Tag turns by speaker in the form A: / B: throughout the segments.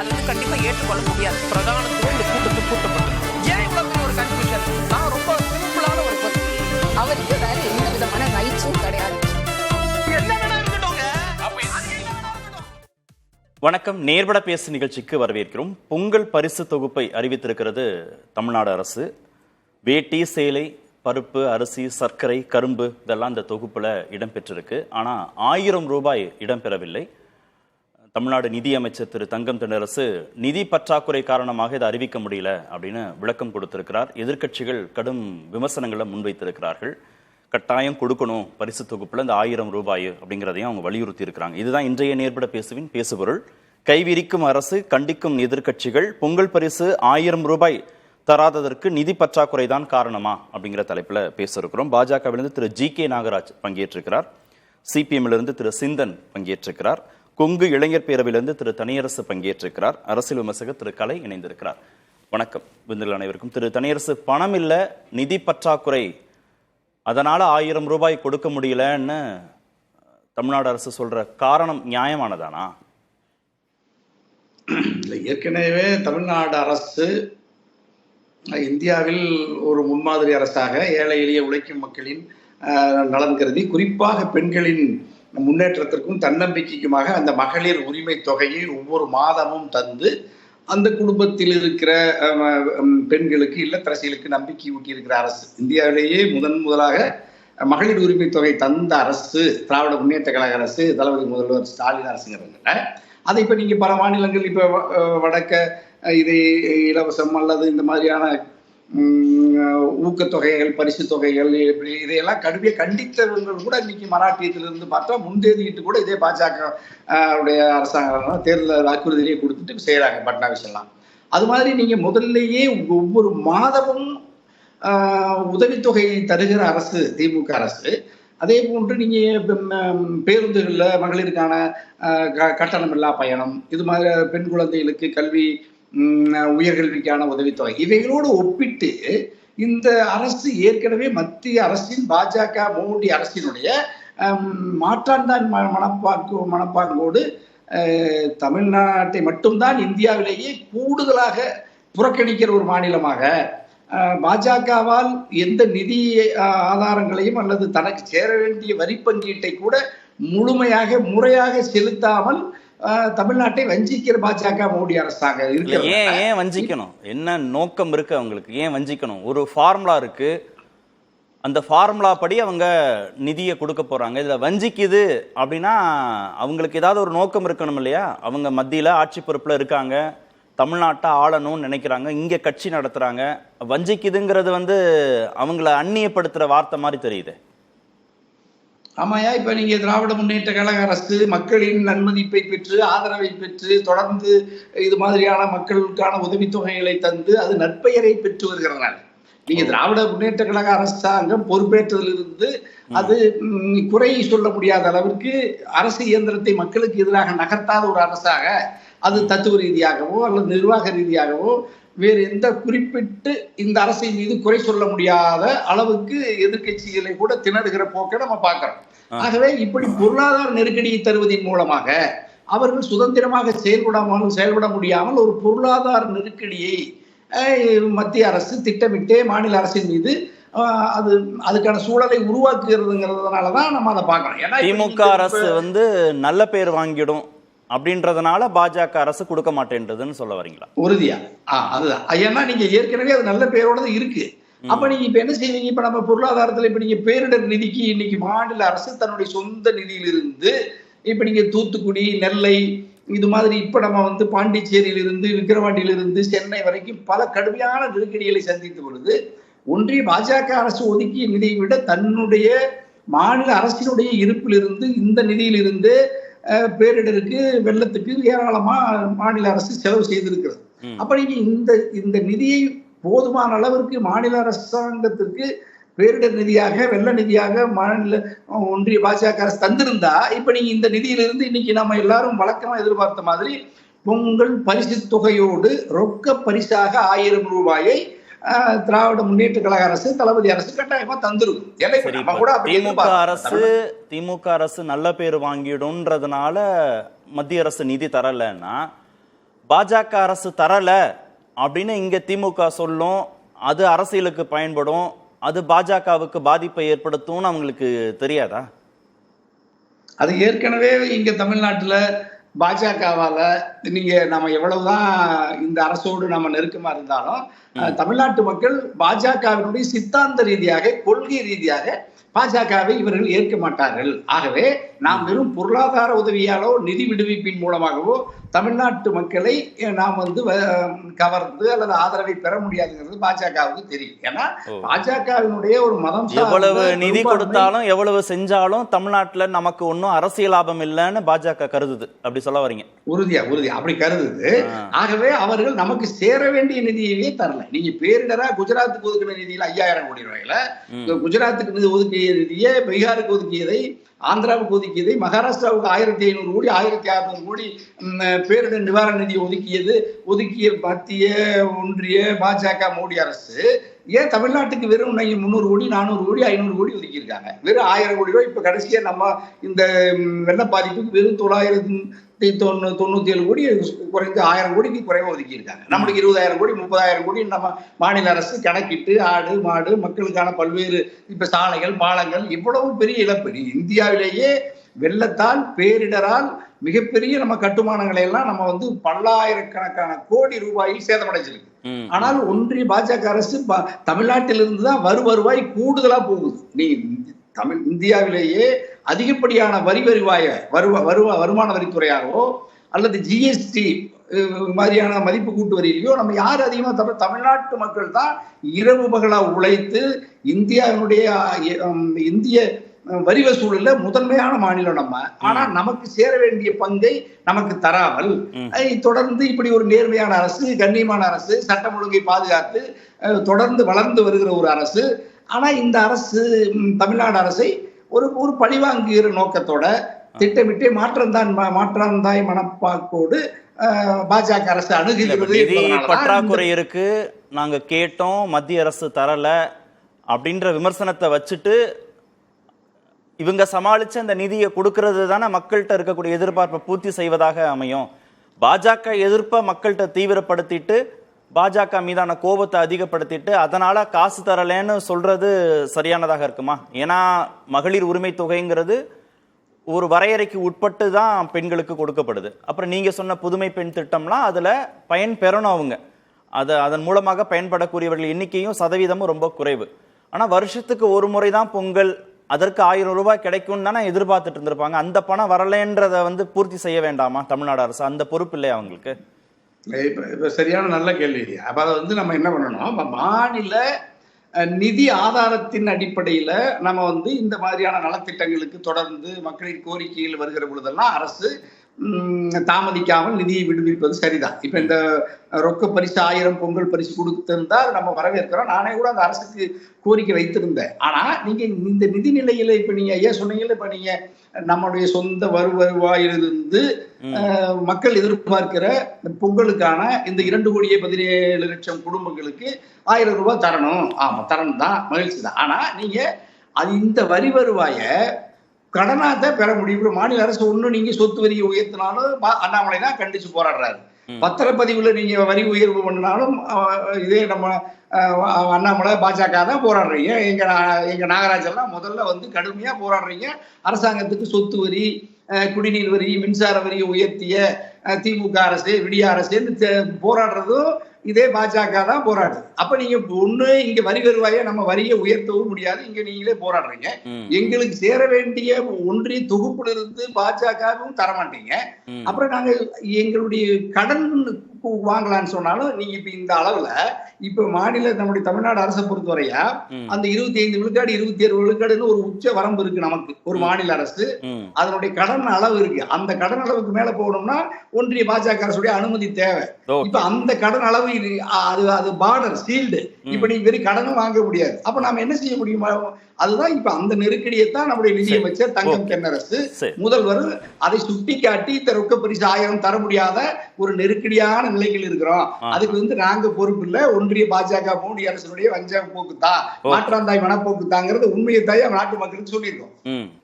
A: அது வந்து கண்டிப்பா ஏற்றுக்கொள்ள முடியாது. பிரதானத்துவம் இந்த கூட்டத்துக்கு கூட்டப்பட்டது. ஏன் இவ்வளவு ஒரு கன்ஃபியூஷன்? நான் ரொம்ப சிம்பிளான ஒரு பர்சன்.
B: அவருக்கு வேற எந்த விதமான ரைட்ஸும் கிடையாது.
C: வணக்கம். நேர்பட பேசு நிகழ்ச்சிக்கு வரவேற்கிறோம். பொங்கல் பரிசு தொகுப்பை அறிவித்திருக்கிறது தமிழ்நாடு அரசு. வேட்டி, சேலை, பருப்பு, அரிசி, சர்க்கரை, கரும்பு இதெல்லாம் இந்த தொகுப்புல இடம்பெற்றிருக்கு. ஆனா 1000 ரூபாய் இடம்பெறவில்லை. தமிழ்நாடு நிதி அமைச்சர் திரு தங்கம் தென்னரசு நிதி பற்றாக்குறை காரணமாக இதை அறிவிக்க முடியல அப்படின்னு விளக்கம் கொடுத்திருக்கிறார். எதிர்க்கட்சிகள் கடும் விமர்சனங்களை முன்வைத்திருக்கிறார்கள். கட்டாயம் கொடுக்கணும் பரிசு தொகுப்புல இந்த 1000 ரூபாய் அப்படிங்கிறதையும் அவங்க வலியுறுத்தி இருக்கிறாங்க. இதுதான் இன்றைய நேர்பட பேசுவின் பேசுபொருள். கைவிரிக்கும் அரசு, கண்டிக்கும் எதிர்க்கட்சிகள், பொங்கல் பரிசு 1000 ரூபாய் தராததற்கு நிதி பற்றாக்குறை தான் காரணமா அப்படிங்கிற தலைப்புல பேச இருக்கிறோம். பாஜகவிலிருந்து திரு ஜி.கே. நாகராஜ் பங்கேற்றிருக்கிறார். சிபிஎம்மிலிருந்து திரு சிந்தன் பங்கேற்றிருக்கிறார். கொங்கு இளைஞர் பேரவையிலிருந்து திரு தனியரசு பங்கேற்றிருக்கிறார். அரசியல் விமர்சகர் திரு கலை இணைந்திருக்கிறார். வணக்கம் விருந்தினர் அனைவருக்கும். திரு தனியரசு, பணம் இல்ல, நிதி பற்றாக்குறை, அதனால 1000 ரூபாய் கொடுக்க முடியலன்னு தமிழ்நாடு அரசு சொல்ற காரணம் நியாயமானதானா?
D: ஏற்கனவே தமிழ்நாடு அரசு இந்தியாவில் ஒரு முன்மாதிரி அரசாக ஏழை எளிய உழைக்கும் மக்களின் நலன் கருதி, குறிப்பாக பெண்களின் முன்னேற்றத்திற்கும் தன்னம்பிக்கைக்குமாக அந்த மகளிர் உரிமை தொகையை ஒவ்வொரு மாதமும் தந்து அந்த குடும்பத்தில் இருக்கிற பெண்களுக்கு, இல்லத்தரசிகளுக்கு நம்பிக்கை ஊட்டியிருக்கிற அரசு. இந்தியாவிலேயே முதலாக மகளிர் உரிமை தொகை தந்த அரசு திராவிட முன்னேற்ற கழக அரசு, தளபதி முதல்வர் ஸ்டாலின் அரசுங்கிறதுனால அதை இப்போ நீங்கள் பல மாநிலங்கள் இப்போ வடக்க இதை இலவசம் அல்லது இந்த மாதிரியான ஊக்கத்தொகைகள், பரிசு தொகைகள், இப்படி இதையெல்லாம் கடுமையாக கண்டித்தவர்கள் கூட இன்னைக்கு மராட்டியத்திலிருந்து பார்த்தா முன்தேதிட்டு கூட இதே பாஜக உடைய அரசாங்கம் தேர்தல் வாக்குறுதியிலேயே கொடுத்துட்டு செய்கிறாங்க பட்னாவிஸ் எல்லாம். அது மாதிரி நீங்கள் முதல்லையே ஒவ்வொரு மாதமும் உதவித்தொகை தருகிற அரசு திமுக அரசு. அதே போன்று நீங்கள் பேருந்துகளில் மகளிருக்கான கட்டணமில்லா பயணம், இது மாதிரி பெண் குழந்தைகளுக்கு கல்வி, உயர்கல்விக்கான உதவித்தொகை, இவைகளோடு ஒப்பிட்டு இந்த அரசு ஏற்கனவே மத்திய அரசின் பாஜக மோடி அரசினுடைய மாற்றான்தான் மனப்பாங்கோடு தமிழ்நாட்டை மட்டும்தான் இந்தியாவிலேயே கூடுதலாக புறக்கணிக்கிற ஒரு மாநிலமாக, பாஜகவால் எந்த நிதி ஆதாரங்களையும் அல்லது தனக்கு சேர வேண்டிய வரி பங்கீட்டை கூட முழுமையாக முறையாக செலுத்தாமல் தமிழ்நாட்டை வஞ்சிக்கிற பாஜக மோடி அரசாங்கம் இருக்கு.
C: ஏன் வஞ்சிக்கணும்? என்ன நோக்கம் இருக்கு அவங்களுக்கு? ஏன் வஞ்சிக்கணும்? ஒரு ஃபார்முலா இருக்கு, அந்த ஃபார்முலா படி அவங்க நிதியை கொடுக்க போறாங்க. இதுல வஞ்சிக்குது அப்படின்னா அவங்களுக்கு ஏதாவது ஒரு நோக்கம் இருக்கணும் இல்லையா? அவங்க மத்தியில ஆட்சி பொறுப்புல இருக்காங்க, தமிழ்நாட்டை ஆளணும்னு நினைக்கிறாங்க, இங்க கட்சி நடத்துறாங்க. வஞ்சிக்குதுங்கிறது அவங்கள அந்நியப்படுத்துற வார்த்தை மாதிரி தெரியுது.
D: ஆமாயா, இப்ப நீங்க திராவிட முன்னேற்ற கழக அரசு மக்களின் நன்மதிப்பை பெற்று, ஆதரவை பெற்று, தொடர்ந்து இது மாதிரியான மக்களுக்கான உதவித்தொகைகளை தந்து அது நற்பெயரை பெற்று வருகிறதுனால நீங்க திராவிட முன்னேற்ற கழக அரசாங்கம் பொறுப்பேற்றதிலிருந்து அது குறை சொல்ல முடியாத அளவிற்கு அரசு இயந்திரத்தை மக்களுக்கு எதிராக நகர்த்தாத ஒரு அரசாக, அது தத்துவ ரீதியாகவோ அல்லது நிர்வாக ரீதியாகவோ வேறு எந்த குறிப்பிட்டு இந்த அரசின் மீது குறை சொல்ல முடியாத அளவுக்கு எதிர்கட்சிகளை கூட திணறுகிற போக்கை நம்ம பார்க்கிறோம். ஆகவே இப்படி பொருளாதார நெருக்கடியை தருவதன் மூலமாக அவர்கள் சுதந்திரமாக செயல்பட முடியாமல் ஒரு பொருளாதார நெருக்கடியை மத்திய அரசு திட்டமிட்டே மாநில அரசின் மீது அதுக்கான சூழலை உருவாக்குகிறதுங்கிறதுனாலதான் நம்ம அதை பார்க்கணும். ஏன்னா
C: திமுக அரசு நல்ல பேர் வாங்கிடும் அப்படின்றதுனால பாஜக அரசு கொடுக்க மாட்டேன்றதுன்னு சொல்ல வரீங்களா?
D: உறுதியா அதுதான். ஏன்னா நீங்க ஏற்கனவே அது நல்ல பேரோட இருக்கு. அப்ப நீங்க இப்ப என்ன செய்வீங்க? இப்ப நம்ம பொருளாதாரத்துல இப்ப நீங்க பேரிடர் நிதிக்கு இன்னைக்கு மாநில அரசு தன்னுடைய சொந்த நிதியிலிருந்து இப்ப நீங்க தூத்துக்குடி, நெல்லை, இது மாதிரி இப்ப நம்ம பாண்டிச்சேரியிலிருந்து, விக்கிரவாண்டியிலிருந்து சென்னை வரைக்கும் பல கடுமையான நெருக்கடிகளை சந்தித்த பொழுது ஒன்றிய பாஜக அரசு ஒதுக்கிய நிதியை விட தன்னுடைய மாநில அரசினுடைய இருப்பிலிருந்து, இந்த நிதியிலிருந்து பேரிடருக்கு, வெள்ளத்துக்கு ஏராளமா மாநில அரசு செலவு செய்திருக்கிறது. அப்ப நீங்க இந்த நிதியை போதுமான அளவிற்கு மாநில அரசாங்கத்திற்கு பேரிடர் நிதியாக, வெள்ள நிதியாக மாநில ஒன்றிய பாஜக அரசு தந்திருந்தா இப்ப நீங்க இந்த நிதியிலிருந்து இன்னைக்கு நம்ம எல்லாரும் வழக்கமா எதிர்பார்த்த மாதிரி பொங்கல் பரிசு தொகையோடு ரொக்க பரிசாக 1000 ரூபாயை திராவிட முன்னேற்ற கழக அரசு, தளபதி அரசு கட்டாயமா தந்துருக்கும்.
C: திமுக அரசு நல்ல பேர் வாங்கிடும்ன்றதுனால மத்திய அரசு நிதி தரலன்னா பாஜக அரசு தரல அப்படின்னு இங்க திமுக சொல்லும், அது அரசியலுக்கு பயன்படும், அது பாஜகவுக்கு பாதிப்பை ஏற்படுத்தும்னு அவங்களுக்கு தெரியாதா?
D: அது ஏற்கனவே இங்க தமிழ்நாட்டுல பாஜகவால நம்ம எவ்வளவுதான் இந்த அரசோடு நம்ம நெருக்கமா இருந்தாலும் தமிழ்நாட்டு மக்கள் பாஜகவினுடைய சித்தாந்த ரீதியாக, கொள்கை ரீதியாக பாஜகவை இவர்கள் ஏற்க மாட்டார்கள். ஆகவே நாம் வெறும் பொருளாதார உதவியாலோ நிதி விடுவிப்பின் மூலமாகவோ தமிழ்நாட்டு மக்களை நாம் கவர்ந்து அல்லது ஆதரவை பெற முடியாதுங்கிறது பாஜகவுக்கு தெரியும். ஏன்னா பாஜகவினுடைய ஒரு மதம்
C: எவ்வளவு நிதி கொடுத்தாலும் எவ்வளவு செஞ்சாலும் தமிழ்நாட்டுல நமக்கு ஒன்னும் அரசியல் லாபம் இல்லைன்னு பாஜக கருதுது. அப்படி சொல்ல வரீங்க? உறுதியா
D: அப்படி கருதுது. ஆகவே அவர்கள் நமக்கு சேர வேண்டிய நிதியவே தரல. நீங்க பேரிடரா குஜராத்துக்கு ஒதுக்கின நிதியில 5000 கோடி ரூபாயில குஜராத்துக்கு ஒதுக்கிய நிதியை, பீகாருக்கு ஒதுக்கியதை, ஆந்திராவுக்கு ஒதுக்கியதை, மகாராஷ்டிராவுக்கு 1500 கோடி 1600 கோடி பேரிடர் நிவாரண நிதி ஒதுக்கிய மத்திய ஒன்றிய பாஜக மோடி அரசு ஏன் தமிழ்நாட்டுக்கு வெறும் 300 கோடி 400 கோடி 500 கோடி ஒதுக்கி இருக்காங்க? வெறும் 1000 கோடி ரூபாய். இப்ப கடைசியா நம்ம இந்த வெள்ள பாதிப்புக்கு வெறும் 997 கோடி குறைந்து 1000 கோடிக்கு குறைவா ஒதுக்கி இருக்காங்க. நம்மளுக்கு 20,000 கோடி 30,000 கோடி நம்ம மாநில அரசு கணக்கிட்டு ஆடு மாடு மக்களுக்கான பல்வேறு இப்ப சாலைகள் பாலங்கள் இவ்வளவு பெரிய இழப்பு. இந்தியாவிலேயே வெள்ளத்தால் பேரிடரால் மிகப்பெரிய நம்ம கட்டுமானங்களை எல்லாம் நம்ம பல்லாயிரக்கணக்கான கோடி ரூபாயில் சேதமடைஞ்சிருக்கு. ஆனால் ஒன்றிய பாஜக அரசு தமிழ்நாட்டிலிருந்து தான் வருவாய் கூடுதலா போகுது. இந்தியாவிலேயே அதிகப்படியான வருமான வரித்துறையாகவோ அல்லது ஜிஎஸ்டி மாதிரியான மதிப்பு கூட்டு வரியிலையோ நம்ம யார் அதிகமா தமிழ்நாட்டு மக்கள் தான் இரவு பகலா உழைத்து இந்திய வரி வசூலில் முதன்மையான மாநிலம் நம்ம. ஆனா நமக்கு சேர வேண்டிய பங்கை நமக்கு தராமல் தொடர்ந்து இப்படி ஒரு நேர்மையான அரசு, கண்ணியமான அரசு, சட்டம் ஒழுங்கை பாதுகாத்து தொடர்ந்து வளர்ந்து வருகிற ஒரு அரசு. ஆனா இந்த அரசு, தமிழ்நாடு அரசை ஒரு பழிவாங்குகிற நோக்கத்தோட திட்டமிட்டே மாற்றந்தாய் மனப்பாக்கோடு பாஜக அரசு அணுகுகிறது.
C: பற்றாக்குறை இருக்கு, நாங்க கேட்டோம், மத்திய அரசு தரல அப்படின்ற விமர்சனத்தை வச்சுட்டு இவங்க சமாளிச்சு அந்த நிதியை கொடுக்கறது தானே மக்கள்கிட்ட இருக்கக்கூடிய எதிர்பார்ப்பை பூர்த்தி செய்வதாக அமையும். பாஜக எதிர்ப்பை மக்கள்கிட்ட தீவிரப்படுத்திட்டு பாஜக மீதான கோபத்தை அதிகப்படுத்திட்டு அதனால காசு தரலன்னு சொல்றது சரியானதாக இருக்குமா? ஏன்னா மகளிர் உரிமை தொகைங்கிறது ஒரு வரையறைக்கு உட்பட்டு தான் பெண்களுக்கு கொடுக்கப்படுது. அப்புறம் நீங்க சொன்ன புதுமை பெண் திட்டம்லாம் அதுல பயன் பெறணும் அவங்க. அதன் மூலமாக பயன்படக்கூடியவர்கள் எண்ணிக்கையும் சதவீதமும் ரொம்ப குறைவு. ஆனா வருஷத்துக்கு ஒரு முறை தான் பொங்கல், அதற்கு 1000 ரூபாய் கிடைக்கும் தானே எதிர்பார்த்துட்டு இருந்திருப்பாங்க. அந்த பணம் வரலன்றத பூர்த்தி செய்ய வேண்டாமா தமிழ்நாடு அரசு? அந்த பொறுப்பு இல்லையா அவங்களுக்கு?
D: இப்ப சரியான நல்ல கேள்வி. அப்ப அதை நம்ம என்ன பண்ணணும், மாநில நிதி ஆதாரத்தின் அடிப்படையில நம்ம இந்த மாதிரியான நலத்திட்டங்களுக்கு தொடர்ந்து மக்களின் கோரிக்கைகள் வருகிற பொழுதெல்லாம் அரசு தாமதிக்காமல் நிதியை விடுவிப்பது சரிதான். இப்ப இந்த ரொக்க பரிசு 1000 பொங்கல் பரிசு கொடுத்திருந்தா நம்ம வரவேற்கிறோம். நானே கூட அந்த அரசுக்கு கோரிக்கை வைத்திருந்தேன். ஆனா நீங்க இந்த நிதி நிலையில இப்ப நீங்க ஐயா சொன்னீங்கல்ல, இப்ப நீங்க நம்மளுடைய சொந்த வருவாயிலிருந்து மக்கள் எதிர்பார்க்கிற பொங்கலுக்கான இந்த 2,17,00,000 குடும்பங்களுக்கு 1000 ரூபாய் தரணும். ஆமா, தரணும் தான், மகிழ்ச்சி தான். ஆனா நீங்க இந்த வரி வருவாய கடனாதான் பெற முடியும். மாநில அரசு ஒண்ணு நீங்க சொத்து வரியை உயர்த்தினாலும் அண்ணாமலை தான் கண்டிச்சு போராடுறாரு. பத்திரப்பதிவுல நீங்க வரி உயர்வு பண்ணினாலும் இதே நம்ம அண்ணாமலை பாஜக தான் போராடுறீங்க. எங்க நாகராஜ் எல்லாம் முதல்ல கடுமையா போராடுறீங்க. அரசாங்கத்துக்கு சொத்து வரி, குடிநீர் வரி, மின்சார வரியை உயர்த்திய திமுக அரசு, விடிய அரசு போராடுறதும் இதே பாஜக தான் போராடுது. அப்ப நீங்க ஒண்ணு இங்க வரி வருவாய நம்ம வரியை உயர்த்தவும் முடியாது, இங்க நீங்களே போராடுறீங்க. எங்களுக்கு சேர வேண்டிய ஒன்றிய தொகுப்புல இருந்து பாஜகவும் தரமாட்டீங்க. அப்புறம் நாங்க எங்களுடைய கடன் வாங்கலான்னு சொன்னாலும் நீங்க இப்ப இந்த அளவுல இப்ப மாநில நம்முடைய தமிழ்நாடு அரசை பொறுத்தவரையா அந்த 25 விழுக்காடு 27 விழுக்காடுன்னு ஒரு உச்ச வரம்பு இருக்கு நமக்கு. ஒரு மாநில அரசு அதனுடைய கடன் அளவு இருக்கு. அந்த கடன் அளவுக்கு மேல போகணும்னா ஒன்றிய பாஜக அரசுடைய அனுமதி தேவை. இப்ப அந்த கடன் அளவு அது பார்டர் சீல்டு. இப்ப நீங்க வெறும் கடனும் வாங்க முடியாது. அப்ப நாம என்ன செய்ய முடியுமா? அதுதான் இப்ப அந்த நெருக்கடியை தான் நம்முடைய நிதியமைச்சர் தங்கம் தென்னரசு முதல்வர் அதை சுட்டி காட்டி இந்த ரொக்க பரிசு 1000 தர முடியாத ஒரு நெருக்கடியான நிலைகள் இருக்கிறோம். அதுக்கு நாங்க பொறுப்பு இல்ல, ஒன்றிய பாஜக மோடி அரசுடைய வஞ்ச போக்குத்தா, மாற்றாந்தாய் மனப்போக்குத்தாங்கிறது உண்மையை தான் நாட்டு மக்களுக்கு சொல்லியிருக்கோம்.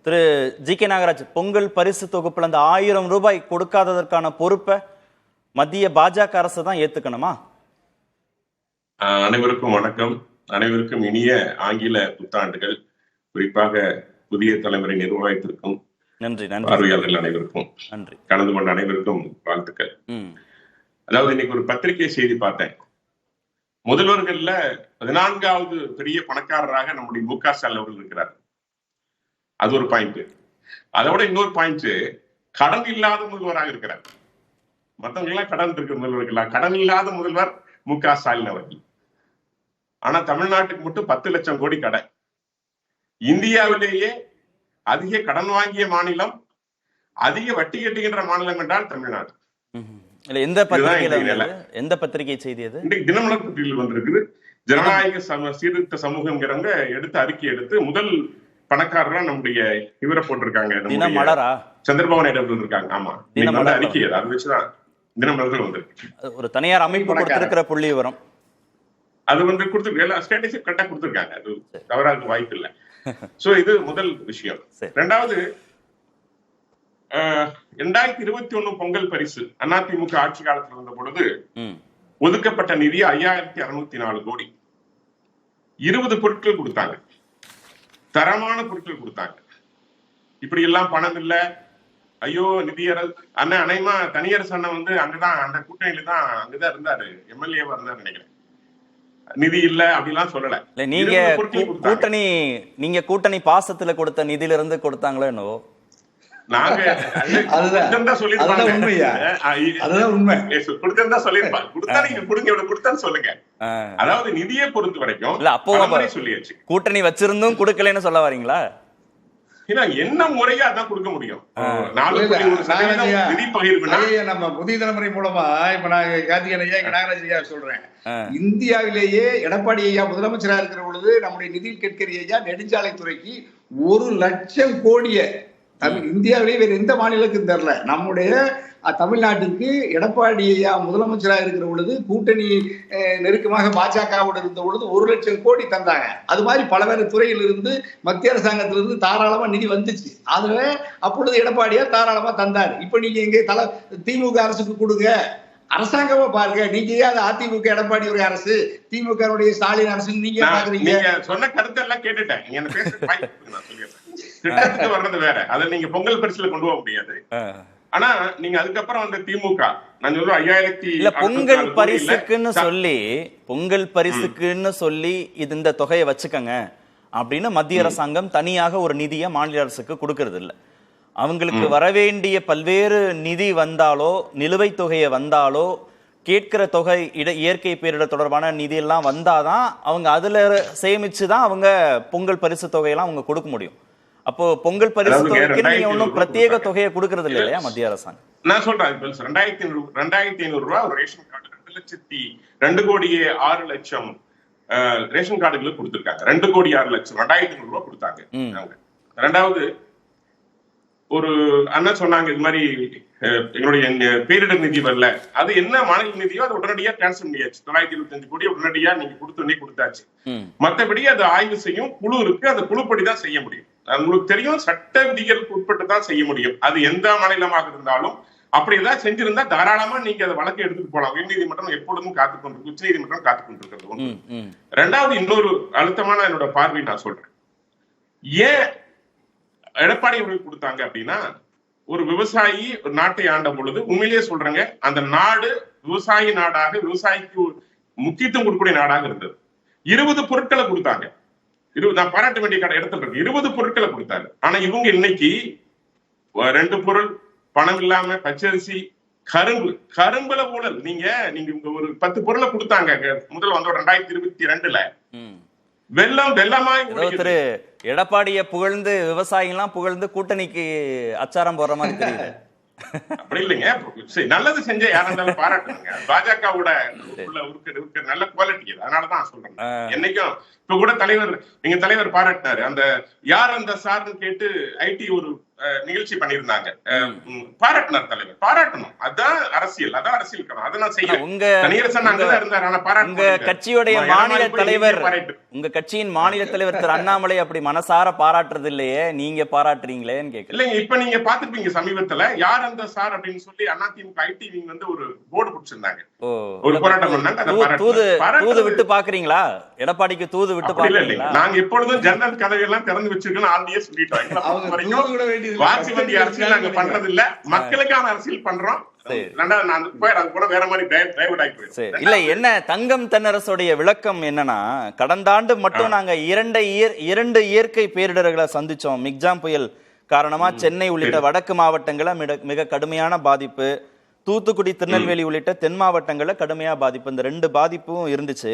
C: திரு ஜி கே நாகராஜ், பொங்கல் பரிசு தொகுப்புல அந்த 1000 ரூபாய் கொடுக்காததற்கான பொறுப்பை மத்திய பாஜக அரசு தான் ஏத்துக்கணுமா?
E: அனைவருக்கும் வணக்கம். அனைவருக்கும் இனிய ஆங்கில புத்தாண்டுகள். குறிப்பாக புதிய தலைமுறை நிர்வாகத்திற்கும்
C: நன்றி. நன்றி.
E: பார்வையாளர்கள் அனைவருக்கும்
C: நன்றி.
E: கலந்து கொண்ட அனைவருக்கும் வாழ்த்துக்கள். அதாவது இன்னைக்கு ஒரு பத்திரிகை செய்தி பார்த்தேன். முதல்வர்கள்ல 14வது பெரிய பணக்காரராக நம்முடைய மு.க. ஸ்டாலின் அவர்கள் இருக்கிறார். அது ஒரு பாயிண்ட். அதோட இன்னொரு பாயிண்ட், கடன் இல்லாத முதல்வராக இருக்கிறார். மற்றவங்க எல்லாம் கடன் இருக்கிற முதல்வர்களா? கடன் இல்லாத முதல்வர் மு.க. ஸ்டாலின் அவர்கள். ஆனா தமிழ்நாட்டுக்கு மட்டும் 10 லட்சம் கோடி கடன். இந்தியாவிலேயே அதிக கடன் வாங்கிய மாநிலம், அதிக வட்டி கட்டுகின்ற மாநிலம் என்றால் தமிழ்நாடு.
C: எந்த பத்திரிகை செய்தி அது?
E: இன்றைக்கு தினமலர் பத்திரிகையில் வந்திருக்குது. ஜனநாயக சீர்திருத்த சமூகம்ங்கிறவங்க எடுத்து அறிக்கை எடுத்து முதல் பணக்காரரா நம்முடைய இவரை போட்டிருக்காங்க. சந்திரபாபு நாயுடு அவர்கள் இருக்காங்க. ஆமா, அறிக்கை அதை வச்சுதான் தினமலர்கள் வந்திருக்கு.
C: ஒரு தனியார் அமைப்பு கொடுத்திருக்கிற புள்ளி விவரம்
E: அது கொடுத்து எல்லா ஸ்டேட்டஸும் கரெக்டா கொடுத்திருக்காங்க. அது தவறாக வாய்ப்பு இல்லை. சோ இது முதல் விஷயம். ரெண்டாவது, 2021 பொங்கல் பரிசு அதிமுக ஆட்சி காலத்தில் இருந்த பொழுது ஒதுக்கப்பட்ட நிதி 5604 கோடி. 20 பொருட்கள் கொடுத்தாங்க, தரமான பொருட்கள் கொடுத்தாங்க. இப்படி எல்லாம் பணம் இல்ல, ஐயோ நிதியரசு அண்ணன் அனைமா தனியரசு அண்ணன் அங்கதான் அந்த கூட்டணியில தான் அங்கதான் இருந்தாரு, எம்எல்ஏவா இருந்தாரு நினைக்கிறேன். நிதி இல்ல அப்படிலாம் சொல்லல.
C: நீங்க கூட்டணி பாசத்துல கொடுத்த நிதியில இருந்து கொடுத்தாங்களோ என்னவோ.
E: நாங்க சொல்லுங்க. அதாவது நிதியை பொறுத்த வரைக்கும் சொல்லியாச்சு.
C: கூட்டணி வச்சிருந்தும் கொடுக்கலன்னு சொல்ல வரீங்களா?
D: என்ன முறையா அதான் கொடுக்க முடியும். நம்ம புதிய தலைமுறை மூலமா இப்ப நான் கார்த்திகேயன் ஐயா, நாகராஜ் ஐயா சொல்றேன். இந்தியாவிலேயே எடப்பாடி ஐயா முதலமைச்சரா இருக்கிற பொழுது நம்முடைய நிதின் கட்கரி ஐயா நெடுஞ்சாலைத்துறைக்கு 1 லட்சம் கோடியை இந்தியாவிலேயே வேற எந்த மாநிலத்துக்கும் தரல. நம்முடைய தமிழ்நாட்டுக்கு எடப்பாடி ஐயா முதலமைச்சராக இருக்கிற பொழுது கூட்டணி நெருக்கமாக பாஜகவோடு இருந்த பொழுது 1 லட்சம் கோடி தந்தாங்க. அது மாதிரி பல்வேறு துறையிலிருந்து மத்திய அரசாங்கத்திலிருந்து தாராளமா நிதி வந்துச்சு. அதுல அப்பொழுது எடப்பாடியார் தாராளமா தந்தார். இப்ப நீங்க எங்க திமுக அரசுக்கு கொடுங்க, அரசாங்கமா பாருங்க. நீங்க ஏன் அதிமுக எடப்பாடி ஒரு அரசு, திமுக ஸ்டாலின் அரசு நீங்க பாக்குறீங்க?
E: சொன்ன கருத்து எல்லாம் கேட்டுட்டேன். வர்றது வேற, அதை நீங்க பொங்கல் பரிசுல கொண்டு போக முடியாது. ஆனா நீங்க அதுக்கப்புறம் வந்து திமுக நான் சொல்றேன் 5000
C: பொங்கல் பரிசுக்குன்னு சொல்லி இது இந்த தொகையை வச்சுக்கங்க அப்படின்னு மத்திய அரசாங்கம் தனியாக ஒரு நிதியை மாநில அரசுக்கு கொடுக்கறது இல்லை. அவங்களுக்கு வரவேண்டிய பல்வேறு நிதி வந்தாலோ, நிலுவைத் தொகையை வந்தாலோ, கேட்கிற தொகை இயற்கை பேரிடர் தொடர்பான நிதி எல்லாம் வந்தாதான் அவங்க அதுல சேமிச்சுதான் அவங்க பொங்கல் பரிசு தொகையெல்லாம் அவங்க கொடுக்க முடியும். அப்போ பொங்கல் பரிசு தொகைக்கு நீங்க ஒன்னும் பிரத்யேக தொகையை கொடுக்கறது இல்லையா மத்திய அரசாங்கம்?
E: நான் சொல்றேன் 2500 ரூபாய் ஒரு ரேஷன் கார்டு 2,02,6 லட்சம் ரேஷன் கார்டுகளுக்கு கொடுத்திருக்காங்க. 2,06 லட்சம் 2,500 ரூபாய் கொடுத்தாங்க. ரெண்டாவது, ஒரு அண்ணன் சொன்னாங்க இது மாதிரி எங்களுடைய பேரிடர் நிதி வரல, அது என்ன மாநில நிதியோ அது உடனடியா டிரான்ஸ்பர் பண்ணியாச்சு. 925 கோடி உடனடியா நீங்க கொடுத்தாச்சு. மற்றபடி அது ஆய்வு செய்யும் குழு இருக்கு, அந்த குழுப்படி தான் செய்ய முடியும். உங்களுக்கு தெரியும், சட்ட விதிகளுக்கு உட்பட்டு தான் செய்ய முடியும். அது எந்த மாநிலமாக இருந்தாலும் அப்படி ஏதாவது செஞ்சிருந்தா தாராளமா நீங்க அதை வழக்கு எடுத்துட்டு போலாம். உயர்நீதிமன்றம் எப்பொழுதும் காத்துக்கொண்டிருக்கு, உச்ச நீதிமன்றம் காத்துக்கொண்டிருக்கிறது. ரெண்டாவது, இன்னொரு அழுத்தமான என்னோட பார்வை நான் சொல்றேன். ஏன் எடப்பாடி அவர்கள் கொடுத்தாங்க அப்படின்னா, ஒரு விவசாயி ஒரு நாட்டை ஆண்ட பொழுது உண்மையிலேயே சொல்றேங்க, அந்த நாடு விவசாயி நாடாக, விவசாயிக்கு முக்கியத்துவம் கொடுக்கக்கூடிய நாடாக இருந்தது. 20 பொருட்களை கொடுத்தாங்க. நான் பாராட்ட வேண்டிய இடத்துல இருக்கு. 20 பொருட்களை கொடுத்தாரு. ஆனா இவங்க இன்னைக்கு 2 பொருள், பணம் இல்லாம பச்சரிசி, கரும்புல ஊழல். நீங்க ஒரு 10 பொருளை கொடுத்தாங்க முதல்ல வந்தோட 2022ல. வெள்ளமாய்
C: திரு எடப்பாடிய புகழ்ந்து விவசாயிலாம் புகழ்ந்து கூட்டணிக்கு அச்சாரம் போடுற மாதிரி தெரியல.
E: அப்படி இல்லைங்க, நல்லது செஞ்ச யாரா இருந்தாலும் பாராட்டுங்க. பாஜகவோட நல்ல குவாலிட்டி, அதனாலதான் சொல்றேன். என்னைக்கும் இப்ப கூட எங்க தலைவர் பாராட்டினாரு. அந்த யார் அந்த சார்னு கேட்டு ஐடி ஒரு நிகழ்ச்சி பண்ணியிருந்தாங்க. பாராட்டினார் தலைவர். பாராட்டணும், அதான் அரசியல், அதான் அரசியல் களம். அதை நான் செய்யறேன்.
C: உங்க கட்சியுடைய மாநில தலைவர், உங்க கட்சியின் மாநில தலைவர் திரு அண்ணாமலை அப்படி மனசார பாராட்டுறது இல்லையே, நீங்க பாராட்டுறீங்களேன்னு கேட்கல.
E: இல்லைங்க, இப்ப நீங்க பாத்துருப்பீங்க சமீபத்துல யார் அந்த சார் அப்படின்னு சொல்லி அதிமுக ஐடி விங் வந்து ஒரு போர்டு பிடிச்சிருந்தாங்க, ஒரு போராட்டம் பண்ணாங்க.
C: தூது விட்டு பாக்குறீங்களா? எடப்பாடிக்கு தூது விட்டு பாக்குறீங்களா?
E: நாங்க எப்பொழுதும் ஜன்னல் கதையெல்லாம் திறந்து வச்சிருக்கோம், ஆல்ரெடியே சொல்லிட்டோம். வாட்சி வண்டி அரசியல் நாங்க பண்றது இல்ல, மக்களுக்கான அரசியல் பண்றோம்.
C: இல்ல, என்ன தங்கம் தென்னரசுடைய விளக்கம் என்னன்னா, கடந்த ஆண்டு மட்டும் நாங்க இரண்டு இயற்கை பேரிடர்களை சந்திச்சோம். மிக்ஜாம் புயல் காரணமா சென்னை உள்ளிட்ட வடக்கு மாவட்டங்கள மிக கடுமையான பாதிப்பு, தூத்துக்குடி திருநெல்வேலி உள்ளிட்ட தென் மாவட்டங்கள்ல கடுமையா பாதிப்பு. இந்த 2 பாதிப்பும் இருந்துச்சு.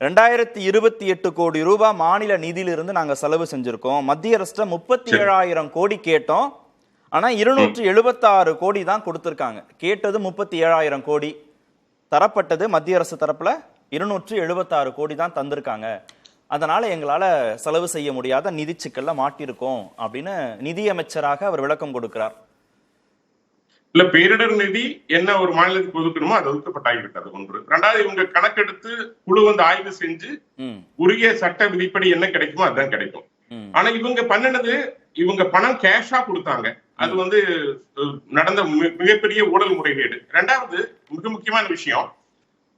C: 2028 கோடி ரூபாய் மாநில நிதியிலிருந்து நாங்க செலவு செஞ்சிருக்கோம். மத்திய அரசு 37,000 கோடி கேட்டோம், ஆனா 276 கோடி தான் கொடுத்திருக்காங்க. கேட்டது 37,000 கோடி, தரப்பட்டது மத்திய அரசு தரப்புல 276 கோடி தான் தந்திருக்காங்க. அதனால எங்களால செலவு செய்ய முடியாத நிதி சிக்கல்ல மாட்டிருக்கோம் அப்படின்னு நிதியமைச்சராக அவர் விளக்கம் கொடுக்கிறார்.
E: இல்ல, பேரிடர் நிதி என்ன ஒரு மாநிலத்துக்கு ஒதுக்கணுமோ அது ஒதுக்கப்பட்டாகிவிட்டது. ஒன்று. 2வது, இவங்க கணக்கெடுத்து குழு வந்து ஆய்வு செஞ்சு உரிய சட்ட விதிப்படி என்ன கிடைக்குமோ அதுதான் கிடைக்கும். ஆனா இவங்க பண்ணினது, இவங்க பணம் கேஷா கொடுத்தாங்க. அது வந்து நடந்த மிகப்பெரிய ஊழல் முறைகேடு. 2வது மிக முக்கியமான விஷயம்,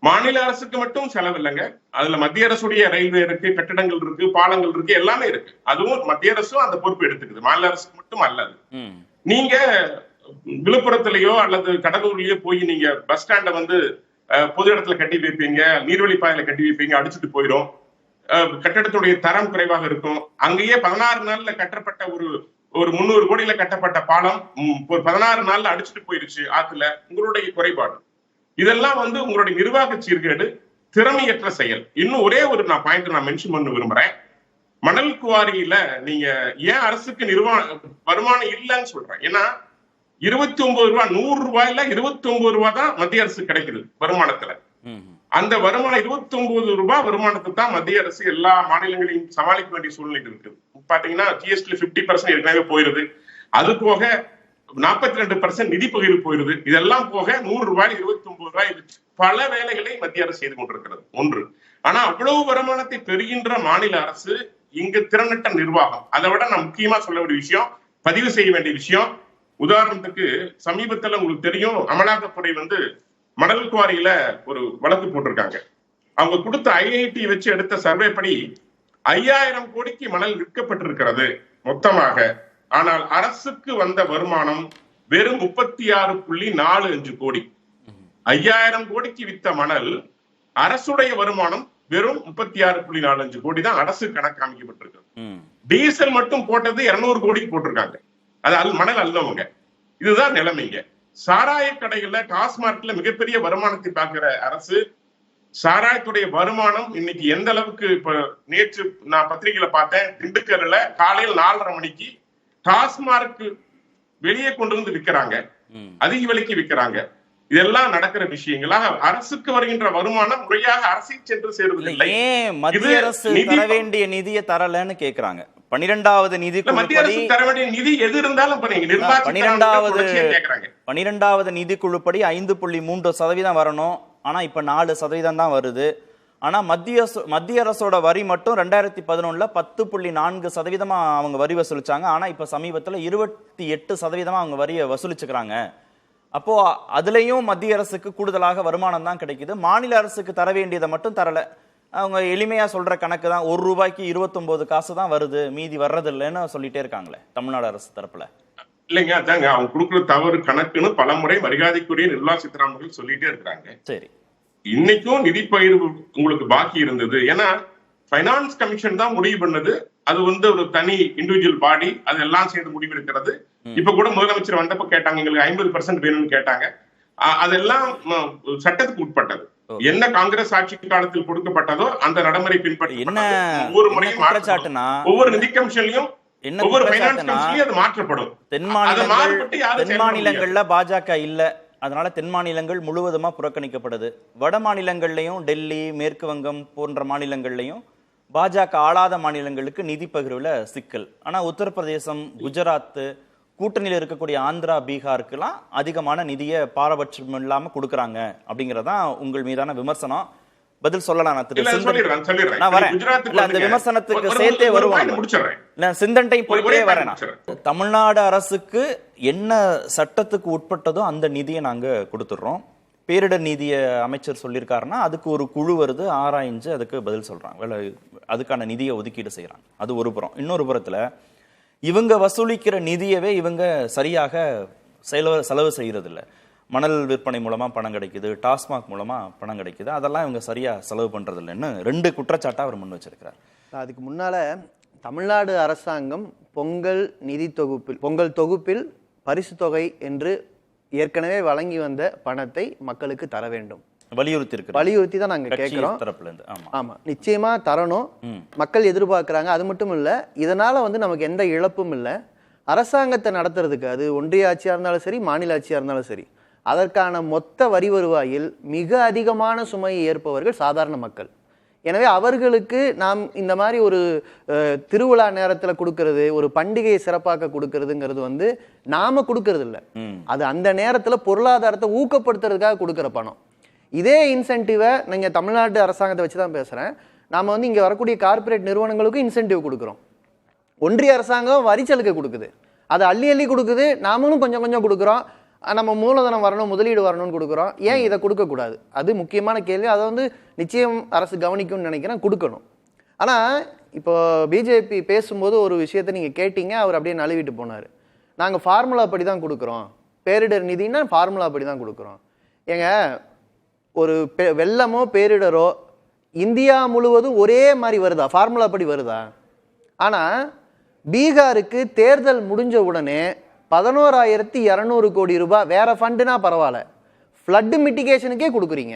E: மாநில அரசுக்கு மட்டும் செலவு இல்லைங்க, அதுல மத்திய அரசுடைய ரயில்வே இருக்கு, கட்டிடங்கள் இருக்கு, பாலங்கள் இருக்கு, எல்லாமே இருக்கு. அதுவும் மத்திய அரசும் அந்த பொறுப்பு எடுத்துக்குது, மாநில அரசுக்கு மட்டும் அல்லது. நீங்க விழுப்புரத்திலேயோ அல்லது கடலூர்லயோ போய் நீங்க பஸ் ஸ்டாண்ட வந்து பொது இடத்துல கட்டி வைப்பீங்க, நீர்வழி பாதையில கட்டி வைப்பீங்க, அடிச்சுட்டு போயிடும், கட்டடத்துடைய தரம் குறைவாக இருக்கும். அங்கேயே 16 நாள்ல கட்டப்பட்ட ஒரு 300 கோடியில கட்டப்பட்ட பாலம் ஒரு 16 நாள்ல அடிச்சுட்டு போயிருச்சு ஆத்துல. உங்களுடைய குறைபாடு இதெல்லாம் வந்து உங்களுடைய நிர்வாக சீர்கேடு, திறமையற்ற செயல். இன்னும் ஒரே ஒரு பாயிண்ட் நான் மென்ஷன் பண்ண விரும்புறேன். மணல் குவாரியில நீங்க ஏன் அரசுக்கு வருமானம் இல்லைன்னு சொல்றேன். ஏன்னா 29 ரூபாய், 100 ரூபாயில 29 ரூபாய் தான் மத்திய அரசு கிடைக்குது வருமானத்துல. அந்த வருமானம் 29 ரூபாய் வருமானத்தை தான் மத்திய அரசு எல்லா மாநிலங்களையும் சமாளிக்க வேண்டிய சூழ்நிலை இருக்குது. பாத்தீங்கன்னா ஜிஎஸ்டி 50% ஏற்கனவே போயிருது, அது போக 42% நிதி பகிர்வு போயிருது. இதெல்லாம் போக 100 ரூபாய் 29 ரூபாய் பல வேலைகளை மத்திய அரசு செய்து கொண்டிருக்கிறது. ஒன்று. ஆனா அவ்வளவு வருமானத்தை பெறுகின்ற மாநில அரசு இங்கு திறனற்ற நிர்வாகம். அதை விட நான் முக்கியமா சொல்ல வேண்டிய விஷயம், பதிவு செய்ய வேண்டிய விஷயம். உதாரணத்துக்கு சமீபத்துல உங்களுக்கு தெரியும், அமலாக்கத்துறை வந்து மணல் குவாரியில ஒரு வழக்கு போட்டிருக்காங்க. அவங்க கொடுத்த ஐஐடி வச்சு எடுத்த சர்வே படி 5000 கோடிக்கு மணல் விற்கப்பட்டிருக்கிறது மொத்தமாக. ஆனால் அரசுக்கு வந்த வருமானம் வெறும் 36.45 கோடி. 5000 கோடிக்கு வித்த மணல், அரசுடைய வருமானம் வெறும் 36.45 கோடி தான் அரசு கணக்கு அமைக்கப்பட்டிருக்கு. டீசல் மட்டும் போட்டது 200 கோடிக்கு போட்டிருக்காங்க. அது மணல் அல்லவங்க. இதுதான் நிலைமைங்க. சாராய கடைகள்ல, டாஸ்மார்க்ல மிகப்பெரிய வருமானத்தை பார்க்கிற அரசு, சாராயத்துடைய வருமானம் இன்னைக்கு எந்த அளவுக்கு, இப்ப நேற்று நான் பத்திரிகையில பார்த்தேன், திண்டுக்கல்ல காலையில் 4:30 மணிக்கு டாஸ்மார்க் வெளியே கொண்டு வந்து விற்கிறாங்க, அதிக விலைக்கு விற்கிறாங்க. இதெல்லாம் நடக்கிற விஷயங்களா? அரசுக்கு வருகின்ற வருமானம் முறையாக அரசை சென்று சேருவதில்லை.
C: மத்திய அரசு தர வேண்டிய நிதியை தரலன்னு கேக்குறாங்க. 12வது
E: நிதி எது இருந்தாலும்
C: 12வது நிதிக்குழுப்படி 5.3% வரணும். ஆனா இப்ப 4% தான் வருது. ஆனா மத்திய அரசோட வரி மட்டும் 2011 10.4% அவங்க வரி வசூலிச்சாங்க. ஆனா இப்ப சமீபத்துல 28% அவங்க வரியை வசூலிச்சுக்கிறாங்க. அப்போ அதுலயும் மத்திய அரசுக்கு கூடுதலாக வருமானம் தான் கிடைக்குது. மாநில அரசுக்கு தர வேண்டியதை மட்டும் தரல. அவங்க எளிமையா சொல்ற கணக்கு தான், 1 ரூபாய்க்கு 29 காசு தான் வருது, மீதி வர்றது இல்லைன்னு சொல்லிட்டே இருக்காங்களே தமிழ்நாடு அரசு தரப்புல.
E: இல்லைங்க, அதாங்க அவங்க கொடுக்குற தவறு கணக்குன்னு பலமுறை மரியாதைக்குரிய நிர்மலா சீதாராமன் சொல்லிட்டே இருக்காங்க. சரி, இன்னைக்கும் நிதி பகிர்வு உங்களுக்கு பாக்கி இருந்தது. ஏன்னா பைனான்ஸ் கமிஷன் தான் முடிவு பண்ணது. அது வந்து ஒரு தனி இண்டிவிஜுவல் பாடி, அது எல்லாம் சேர்ந்து முடிவு இருக்கிறது. இப்ப கூட முதலமைச்சர் வந்தப்ப கேட்டாங்க, எங்களுக்கு 50% வேணும்னு கேட்டாங்க. அதெல்லாம் சட்டத்துக்கு உட்பட்டது. என்ன காங்கிரஸ் ஆட்சி காலத்தில் கொடுக்கப்பட்டதோ அந்த நடைமுறை பின்பற்றி ஒவ்வொரு முறையும் ஒவ்வொரு நிதி கமிஷன்லயும் ஒவ்வொரு பைனான்ஸ் கமிஷன்லயும் அது மாற்றப்படும்.
C: தென் மாநிலங்கள்ல பாஜக இல்ல, அதனால தென் மாநிலங்கள் முழுவதுமா புறக்கணிக்கப்படுது. வட மாநிலங்கள்லயும் டெல்லி, மேற்கு வங்கம் போன்ற மாநிலங்கள்லயும் பாஜக ஆளாத மாநிலங்களுக்கு நிதி பகிர்வுல சிக்கல். ஆனா உத்தரப்பிரதேசம், குஜராத், கூட்டணியில் இருக்கக்கூடிய ஆந்திரா, பீகாருக்கெல்லாம் அதிகமான நிதியை பாரபட்சம் இல்லாம கொடுக்குறாங்க அப்படிங்கறதான் உங்கள் மீதான விமர்சனம். பதில் சொல்லலாம். நான் வரேன். அந்த விமர்சனத்துக்கு சேர்த்தே வருவாங்க. சிந்தண்டை போயிட்டே வரேன். தமிழ்நாடு அரசுக்கு என்ன சட்டத்துக்கு உட்பட்டதோ அந்த நிதியை நாங்க கொடுத்துடுறோம். பேரிடர் நிதிய அமைச்சர் சொல்லியிருக்காருன்னா அதுக்கு ஒரு குழு வருது, ஆராய்ஞ்சு அதுக்கு பதில் சொல்றாங்க, அதுக்கான நிதியை ஒதுக்கீடு செய்யறாங்க. அது ஒரு புறம். இன்னொரு புறத்துல இவங்க வசூலிக்கிற நிதியவே இவங்க சரியாக செலவு செய்யறது இல்லை. மணல் விற்பனை மூலமா பணம் கிடைக்குது, டாஸ்மாக் மூலமா பணம் கிடைக்குது, அதெல்லாம் இவங்க சரியா செலவு பண்றது இல்லைன்னு 2 குற்றச்சாட்டை அவர் முன் வச்சிருக்கிறார்.
F: அதுக்கு முன்னால தமிழ்நாடு அரசாங்கம் பொங்கல் தொகுப்பில் பரிசு தொகை என்று ஏற்கனவே வழங்கி வந்த பணத்தை மக்களுக்கு தர வேண்டும் வலியுறுத்தி தான் நாங்க கேட்கிறோம். ஆமா, நிச்சயமா தரணும். மக்கள் எதிர்பார்க்கிறாங்க. அது மட்டும் இல்ல, இதனால நமக்கு எந்த இழப்பும் இல்லை. அரசாங்கத்தை நடத்துறதுக்கு, அது ஒன்றிய ஆட்சியா இருந்தாலும் சரி, மாநில ஆட்சியா இருந்தாலும் சரி, அதற்கான மொத்த வரி வருவாயில் மிக அதிகமான சுமையை ஏற்பவர்கள் சாதாரண மக்கள். எனவே அவர்களுக்கு நாம் இந்த மாதிரி ஒரு திருவிழா நேரத்தில் கொடுக்கறது, ஒரு பண்டிகையை சிறப்பாக கொடுக்கறதுங்கிறது நாம கொடுக்கறது இல்லை. அது அந்த நேரத்தில் பொருளாதாரத்தை ஊக்கப்படுத்துறதுக்காக கொடுக்குற பணம். இதே இன்சென்டிவை நீங்கள் தமிழ்நாட்டு அரசாங்கத்தை வச்சு தான் பேசுகிறேன். நாம் இங்கே வரக்கூடிய கார்பரேட் நிறுவனங்களுக்கும் இன்சென்டிவ் கொடுக்குறோம். ஒன்றிய அரசாங்கம் வரிச்சலுகை கொடுக்குது, அது அள்ளி கொடுக்குது. நாமளும் கொஞ்சம் கொஞ்சம் கொடுக்குறோம். நம்ம மூலதனம் வரணும், முதலீடு வரணும்னு கொடுக்குறோம். ஏன் இதை கொடுக்கக்கூடாது? அது முக்கியமான கேள்வி. அதை நிச்சயம் அரசு கவனிக்கும்னு நினைக்கிறேன், கொடுக்கணும். ஆனால் இப்போ பிஜேபி பேசும்போது ஒரு விஷயத்தை நீங்கள் கேட்டீங்க, அவர் அப்படியே நழுவிட்டு போனார். நாங்கள் ஃபார்முலா படி தான் கொடுக்குறோம், பேரிடர் நிதினா ஃபார்முலா படி தான் கொடுக்குறோம். ஏங்க, ஒரு வெள்ளமோ பேரிடரோ இந்தியா முழுவதும் ஒரே மாதிரி வருதா? ஃபார்முலா படி வருதா? ஆனால் பீகாருக்கு தேர்தல் முடிஞ்ச உடனே 11,200 கோடி ரூபாய் வேற ஃபண்டுனா பரவாயில்ல, ஃப்ளட் மிட்டிகேஷனுக்கே கொடுக்குறீங்க.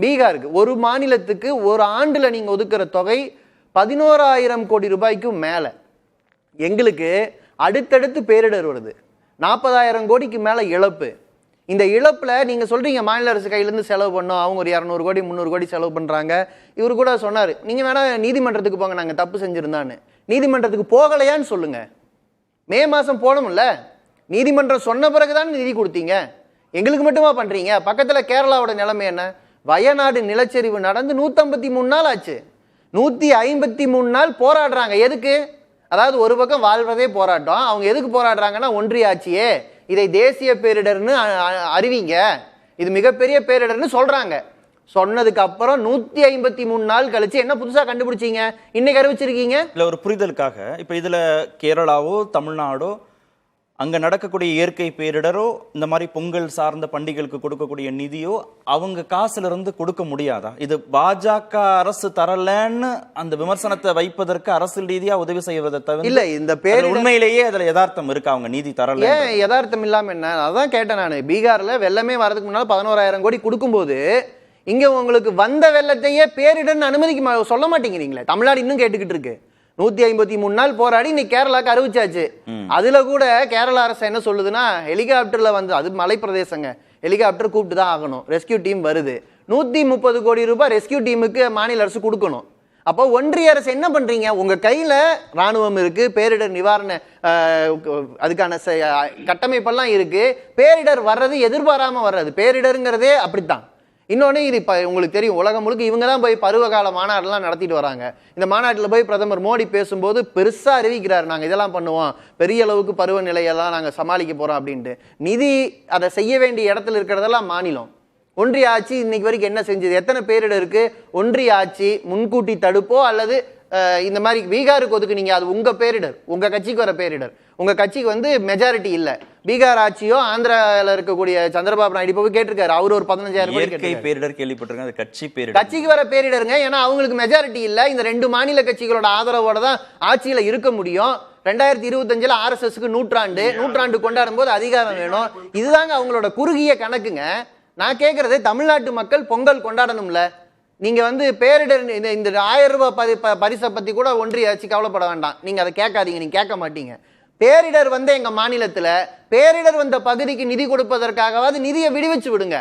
F: பீகாருக்கு ஒரு மாநிலத்துக்கு ஒரு ஆண்டுல நீங்க ஒதுக்குற தொகை 11,000 கோடி ரூபாய்க்கும் மேல. எங்களுக்கு அடுத்தடுத்து பேரிடர் வருது, 40,000 கோடிக்கு மேல இழப்பு. இந்த இழப்புல நீங்க சொல்றீங்க மாநில அரசு கையிலிருந்து செலவு பண்ணோம், அவங்க ஒரு 200 கோடி 300 கோடி செலவு பண்றாங்க. இவரு கூட சொன்னாரு, நீங்க வேணா நீதிமன்றத்துக்கு போங்க, நாங்க தப்பு செஞ்சிருந்தான்னு. நீதிமன்றத்துக்கு போகலையான்னு சொல்லுங்க. மே மாசம் போனோம்ல, நீதிமன்றம் சொன்ன பிறகுதான் நிதி கொடுத்தீங்க. எங்களுக்கு மட்டுமா பண்றீங்க? பக்கத்துல கேரளாவோட நிலைமை என்ன? வயநாடு நிலச்சரிவு நடந்து 153 நாள் ஆச்சு. 153 நாள் போராடுறாங்க. எதுக்கு? அதாவது ஒரு பக்கம் வாழ்வதே போராட்டம். அவங்க எதுக்கு போராடுறாங்கன்னா, ஒன்றிய ஆட்சியே இதை தேசிய பேரிடர்னு அறிவிங்க, இது மிகப்பெரிய பேரிடர்னு சொல்றாங்க. சொன்னதுக்கு அப்புறம் 153 நாள் கழிச்சு என்ன புதுசா கண்டுபிடிச்சீங்க? இன்னைக்கு அறிவிச்சிருக்கீங்க. இல்ல ஒரு
C: புரிதலுக்காக, இப்ப இதுல கேரளாவோ தமிழ்நாடோ அங்க நடக்கக்கூடிய இயற்கை பேரிடரோ இந்த மாதிரி பொங்கல் சார்ந்த பண்டிகைகளுக்கு கொடுக்கக்கூடிய நிதியோ அவங்க காசுல இருந்து கொடுக்க முடியாதா? இது பாஜக அரசு தரலன்னு அந்த விமர்சனத்தை வைப்பதற்கு அரசியல் ரீதியா உதவி செய்வதை தவிர
F: இல்ல, இந்த பேர்
C: உண்மையிலேயே அதுல யதார்த்தம் இருக்கா? அவங்க நிதி தரல,
F: ஏன் யதார்த்தம் இல்லாம என்ன? அதான் கேட்டேன் நானு. பீகார்ல வெள்ளமே வரதுக்கு முன்னால 11,000 கோடி கொடுக்கும்போது இங்க உங்களுக்கு வந்த வெள்ளத்தையே பேரிடர்னு அனுமதிக்க சொல்ல மாட்டேங்கிறீங்களே. தமிழ்நாடு இன்னும் கேட்டுக்கிட்டு இருக்கு. 153 நாள் போராடி இன்னைக்கு கேரளாக்கு அறிவிச்சாச்சு. அதுல கூட கேரளா அரசு என்ன சொல்லுதுன்னா, ஹெலிகாப்டர்ல அது மலை பிரதேசங்க, ஹெலிகாப்டர் கூப்பிட்டு தான் ஆகணும், ரெஸ்கியூ டீம் வருது. 130 கோடி ரூபாய் ரெஸ்கியூ டீமுக்கு மாநில அரசு கொடுக்கணும். அப்போ ஒன்றிய அரசு என்ன பண்றீங்க? உங்க கையில ராணுவம் இருக்கு, பேரிடர் நிவாரண அதுக்கான கட்டமைப்பெல்லாம் இருக்கு. பேரிடர் வர்றது எதிர்பாராம வர்றது, பேரிடருங்கிறதே அப்படித்தான். இன்னொன்று, இது இப்போ உங்களுக்கு தெரியும், உலகம் முழுக்க இவங்க தான் போய் பருவகால மாநாடுலாம் நடத்திட்டு வராங்க. இந்த மாநாட்டில் போய் பிரதமர் மோடி பேசும்போது பெருசாக அறிவிக்கிறார், நாங்கள் இதெல்லாம் பண்ணுவோம், பெரிய அளவுக்கு பருவநிலையெல்லாம் நாங்கள் சமாளிக்க போகிறோம் அப்படின்ட்டு. நிதி அதை செய்ய வேண்டிய இடத்துல இருக்கிறதெல்லாம் மாநிலம். ஒன்றிய ஆட்சி இன்னைக்கு வரைக்கும் என்ன செஞ்சது? எத்தனை பேரிடர் இருக்கு? ஒன்றிய ஆட்சி முன்கூட்டி தடுப்போ அல்லது இந்த மாதிரி பீகாருக்கு ஒதுக்குனீங்க, அது உங்க பேரிடர், உங்க கட்சிக்கு வர பேரிடர். உங்க கட்சிக்கு மெஜாரிட்டி இல்ல. பீகார் ஆட்சியோ ஆந்திரால இருக்கக்கூடிய சந்திரபாபு நாயுடு போய் கேட்டிருக்காரு, அவர் ஒரு 15,000
C: பேரிடர் கேள்விப்பட்டிருக்காங்க. அது
F: கட்சிக்கு வர பேரிடருங்க. ஏன்னா அவங்களுக்கு மெஜாரிட்டி இல்ல. இந்த 2 மாநில கட்சிகளோட ஆதரவோட தான் ஆட்சியில இருக்க முடியும். 2025 RSSக்கு நூற்றாண்டு கொண்டாடும் போது அதிகாரம் வேணும். இதுதாங்க அவங்களோட குறுகிய கணக்குங்க. நான் கேட்கறது, தமிழ்நாட்டு மக்கள் பொங்கல் கொண்டாடணும்ல. நீங்க பேரிடர் இந்த 1000 ரூபாய் பரிசை பத்தி கூட ஒன்றிய ஆட்சி கவலைப்பட வேண்டாம். நீங்க அதை கேட்காதீங்க, நீங்க கேட்க மாட்டீங்க. பேரிடர் எங்க மாநிலத்துல பேரிடர் வந்த பகுதிக்கு நிதி கொடுப்பதற்காகவாது நிதியை விடுவிச்சு விடுங்க.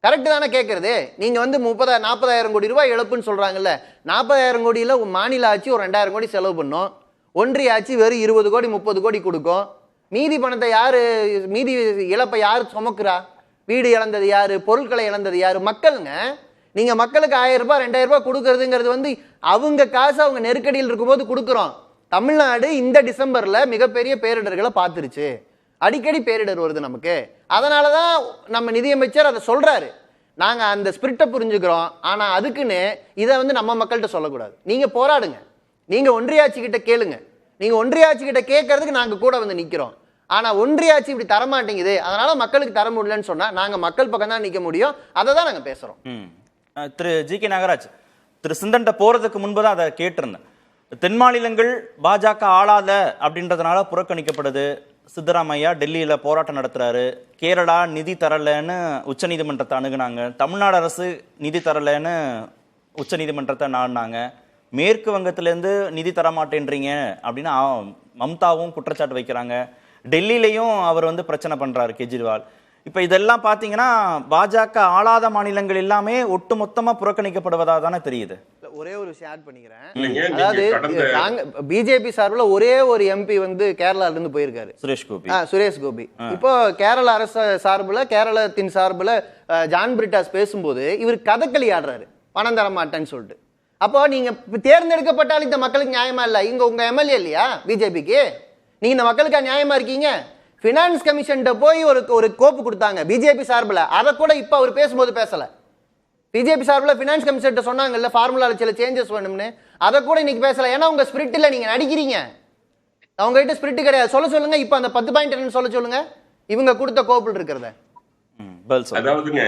F: கரெக்ட் தானே கேட்கறது? நீங்க 40,000 கோடி ரூபாய் இழப்புன்னு சொல்றாங்கல்ல, 40,000 கோடியில மாநில ஆட்சி ஒரு 2,000 கோடி செலவு பண்ணும், ஒன்றிய ஆட்சி வெறும் 20 கோடி 30 கோடி கொடுக்கும். மீதி பணத்தை யாரு, மீதி இழப்பை யாரு சுமக்குறா? வீடு இழந்தது யாரு, பொருட்களை இழந்தது யாரு? மக்களுங்க. நீங்க மக்களுக்கு 1000 ரூபாய் 2000 ரூபாய் கொடுக்கறதுங்கிறது வந்து அவங்க காசு அவங்க நெருக்கடியில் இருக்கும்போது கொடுக்குறோம். தமிழ்நாடு இந்த டிசம்பர்ல மிகப்பெரிய பேரிடர்களை பார்த்துருச்சு. அடிக்கடி பேரிடர் வருது நமக்கு. அதனாலதான் நம்ம நிதியமைச்சர் அதை சொல்றாரு. நாங்க அந்த ஸ்பிரிட்டை புரிஞ்சுக்கிறோம். ஆனா அதுக்குன்னு இதை வந்து நம்ம மக்கள்கிட்ட சொல்லக்கூடாது. நீங்க போராடுங்க, நீங்க ஒன்றிய ஆட்சி கிட்ட கேளுங்க. நீங்க ஒன்றிய ஆட்சி கிட்ட கேட்கறதுக்கு நாங்க கூட வந்து நிக்கிறோம். ஆனா ஒன்றிய ஆட்சி இப்படி தரமாட்டேங்குது, அதனால மக்களுக்கு தர முடியலன்னு சொன்னா நாங்க மக்கள் பக்கம் தான் நிக்க முடியும். அதை தான் நாங்க பேசுறோம்.
C: திரு ஜி.கே. நாகராஜ், திரு சிந்தன்ட்ட போறதுக்கு முன்புதான் அதை கேட்டிருந்தேன். தென் மாநிலங்கள் பாஜக ஆளாத அப்படின்றதுனால புறக்கணிக்கப்படுது. சித்தராமையா டெல்லியில போராட்டம் நடத்துறாரு. கேரளா நிதி தரலன்னு உச்சநீதிமன்றத்தை அணுகுனாங்க. தமிழ்நாடு அரசு நிதி தரலன்னு உச்சநீதிமன்றத்தை நாடினாங்க. மேற்கு வங்கத்திலேருந்து நிதி தர மாட்டேன்றீங்க அப்படின்னு மம்தாவும் குற்றச்சாட்டு வைக்கிறாங்க. டெல்லியிலையும் அவர் வந்து பிரச்சனை பண்றாரு கெஜ்ரிவால். இப்ப இதெல்லாம் பாத்தீங்கன்னா பாஜக ஆளாத மாநிலங்கள் எல்லாமே ஒட்டு மொத்தமா புறக்கணிக்கப்படுவதா தானே தெரியுது.
F: ஒரே ஒரு விஷயம் ஆட் பண்ணிக்கிறேன். அதாவது பிஜேபி சார்பில் ஒரே ஒரு எம்பி வந்து கேரளால இருந்து போயிருக்காரு, சுரேஷ் கோபி. இப்போ கேரள அரசு சார்பில், கேரளத்தின் சார்பில் ஜான் பிரிட்டாஸ் பேசும்போது இவர் கதகளி ஆடுறாரு, பணம் தர மாட்டேன்னு சொல்லிட்டு. அப்போ நீங்க தேர்ந்தெடுக்கப்பட்டாலும் இந்த மக்களுக்கு நியாயமா இல்ல? இங்க உங்க எம்எல்ஏ இல்லையா பிஜேபிக்கு? நீங்க இந்த மக்களுக்கு நியாயமா இருக்கீங்க? பினான்ஸ் கமிஷன் போய் ஒரு கோப்பு கொடுத்தாங்க பிஜேபி சார்பில். அதை கூட இப்ப அவர் பேசும்போது பேசல. பிஜேபி சார்பில் பினான்ஸ் கமிஷன் சொன்னாங்கல்ல ஃபார்முலால சில சேஞ்சஸ் வேணும்னு, அதை கூட இன்னைக்கு பேசல. ஏன்னா உங்க ஸ்பிரிட் இல்ல, நீங்க நடிக்கிறீங்க. அவங்க கிட்ட ஸ்பிரிட் கிடையாது. சொல்லுங்க இப்ப அந்த 10 பாயிண்ட் என்னன்னு சொல்லுங்க. இவங்க கொடுத்த கோப்பில் இருக்கிறத.
E: அதாவதுங்க,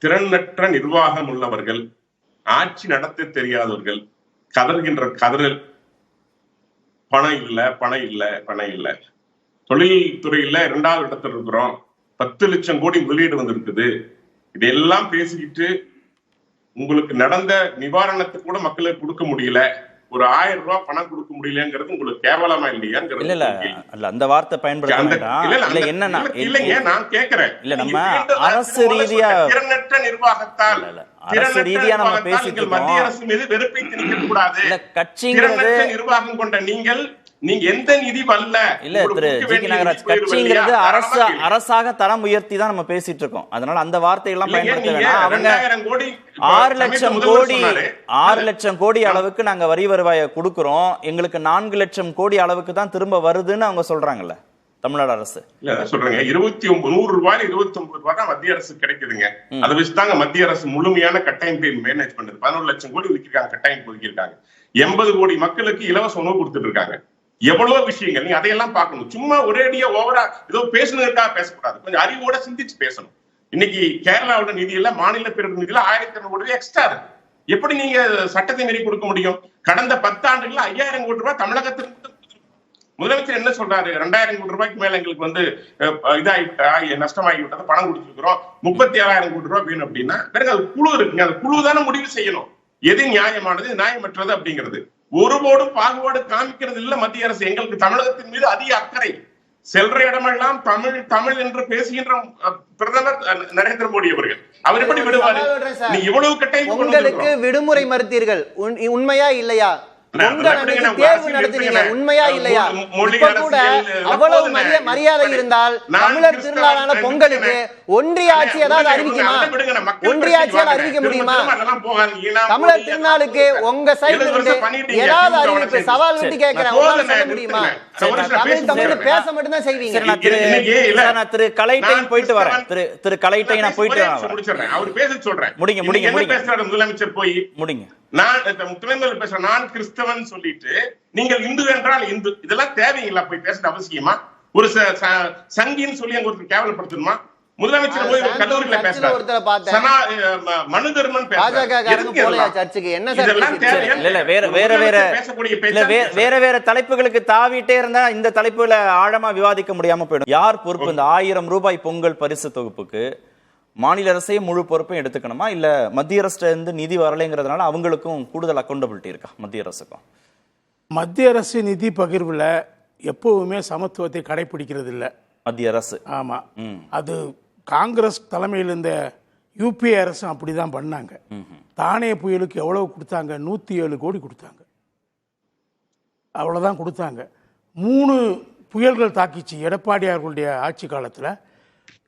E: திறனற்ற நிர்வாகம் உள்ளவர்கள், ஆட்சி நடத்த தெரியாதவர்கள் கதறுகின்ற கதறல் பணம் இல்ல பணம் இல்ல பணம் இல்ல. தொழில் துறையில 2வது இடத்துல இருக்கிறோம், 10 லட்சம் கோடி முதலீடு வந்திருக்குது. இதெல்லாம் பேசிக்கிட்டு உங்களுக்கு நடந்த நிவாரணத்துக்கு கூட மக்களுக்கு கொடுக்க முடியல, ஒரு 1000 ரூபாய் பணம் கொடுக்க முடியலங்கிறது உங்களுக்கு கேவலமா இல்லையாங்கிறது.
C: இல்ல அந்த வார்த்தை பயன்படுத்த என்னன்னா
E: இல்லைங்க, நான் கேக்குறேன்.
C: இல்ல நம்ம அரசு ரீதியா
E: திறனற்ற நிர்வாகத்தால்
C: அரசு ரீதியா நம்ம பேசிட்டு
E: மத்திய அரசு மீது வெறுப்பை திணிக்க கூடாது.
C: கட்சிங்கிறது
E: நிர்வாகம் கொண்ட நீங்க எந்த நிதி வரல
C: இல்ல திரு ஜி.கே. நாகராஜ், கட்சிங்கிறது அரசாக தரம் உயர்த்தி தான் நம்ம பேசிட்டு இருக்கோம். அதனால அந்த வார்த்தையெல்லாம் பயன்படுத்த வேண்டாம். அவங்க 6 லட்சம் கோடி அளவுக்கு நாங்க வரி வருவாயை கொடுக்கிறோம், எங்களுக்கு 4 லட்சம் கோடி அளவுக்கு தான் திரும்ப வருதுன்னு அவங்க சொல்றாங்கல்ல தமிழ்நாடு அரசு.
E: இல்ல சொல்றேங்க, 100 ரூபாய் 29 ரூபாய் தான் மத்திய அரசு கிடைக்குதுங்க. அதை வச்சுதாங்க மத்திய அரசு முழுமையான கட்டமைப்பை மேனேஜ் பண்ணுது. 11 லட்சம் கோடி ஒதுக்கிருக்காங்க, கட்டமைப்பு ஒதுக்கிருக்காங்க. 80 கோடி மக்களுக்கு இலவச உணவு கொடுத்துட்டு இருக்காங்க. எவ்வளவு விஷயங்கள் நீங்க அதையெல்லாம் பார்க்கணும். சும்மா ஒரேடியா ஓவரா ஏதோ பேசுனதுக்காக பேசக்கூடாது, கொஞ்சம் அறிவோட சிந்திச்சு பேசணும். இன்னைக்கு கேரளாவோட நிதியில, மாநில பேரிடர் நிதியில 1200 கோடி எக்ஸ்ட்ரா இருக்கு. எப்படி நீங்க சட்டத்தை மீறி கொடுக்க முடியும்? கடந்த 10 ஆண்டுகள்ல 5000 கோடி ரூபாய் தமிழகத்திற்கு முதலமைச்சர் என்ன சொல்றாரு? 2000 கோடி ரூபாய்க்கு மேல எங்களுக்கு வந்து நஷ்டமாகி விட்டது, பணம் கொடுத்துருக்கிறோம், 37,000 கோடி ரூபாய் வேணும் அப்படின்னா பிறகு அது குழு இருக்குங்க, அந்த குழு தானே முடிவு செய்யணும் எது நியாயமானது நியாயமற்றது அப்படிங்கிறது. ஒருபோடும் பாகுபாடு காமிக்கிறது இல்ல மத்திய அரசு. எங்களுக்கு தமிழகத்தின் மீது அதிக அக்கறை. செல்ற இடமெல்லாம் தமிழ் தமிழ் என்று பேசுகின்ற பிரதமர் நரேந்திர மோடி அவர்கள், அவர் எப்படி விடுவாரு? நீ இவ்வளவு கட்டை
F: உங்களுக்கு விடுமுறை மறுத்தீர்கள், உண்மையா இல்லையா? தேர்வு நடத்துறீங்க, உண்மையா இல்லையா? இப்ப கூட அவ்வளவு மரியாதை இருந்தால் தமிழர் திருநாளான பொங்கலுக்கு ஒன்றிய ஆட்சி ஏதாவது அறிவிக்குமா? ஒன்றிய ஆட்சியால் அறிவிக்க முடியுமா? தமிழர் திருநாளுக்கு உங்க சைடுல இருந்து ஏதாவது அறிவிப்பு சவால் விட்டு கேட்கிறேன், சொல்ல முடியுமா? தமிழ் பேச மட்டும்தான் செய்வீங்க.
C: திரு கலைட்டைன் போயிட்டு வரேன். திரு கலைட்டை நான் போயிட்டு வரேன்.
E: அவர் பேச சொல்றேன்.
C: முடிங்க
E: பேசுறாரு முதலமைச்சர் போய்
C: முடிங்க.
E: நான் துணைமுதல் பேசுறேன், நான் கிறிஸ்தவன் சொல்லிட்டு நீங்கள் இந்து என்றால் இந்து, இதெல்லாம் தேவைங்களா? போய் பேசுற அவசியமா? ஒரு சங்கின்னு சொல்லி அங்க ஒருத்தர் கேவலப்படுத்தணுமா? முதலமைச்சர் போய் ஒரு கல்லூரியில பேசுறாரு, மனு தர்மன்
C: வேற வேற தலைப்புகளுக்கு தாவிட்டே இருந்தா இந்த தலைப்புல ஆழமா விவாதிக்க முடியாம போயிடும். யார் பொறுப்பு? இந்த 1000 ரூபாய் பொங்கல் பரிசு தொகுப்புக்கு மாநில அரசே முழு பொறுப்பையும் எடுத்துக்கணுமா, இல்ல மத்திய அரசு இருந்து நிதி வரலைங்கிறதுனால அவங்களுக்கும் கூடுதல் அக்கௌண்டபிலிட்டி இருக்கா மத்திய அரசுக்கும்?
G: மத்திய அரசு நிதி பகிர்வுல எப்பவுமே சமத்துவத்தை கடைபிடிக்கிறது இல்ல
C: மத்திய அரசு.
G: ஆமா, அது காங்கிரஸ் தலைமையில் இந்த யூபிஏ அரசு அப்படிதான் பண்ணாங்க. தானே புயலுக்கு எவ்வளவு கொடுத்தாங்க? 107 கோடி கொடுத்தாங்க, அவ்வளவுதான் கொடுத்தாங்க. 3 புயல்கள் தாக்கிச்சு எடப்பாடியார்களுடைய ஆட்சி காலத்தில்.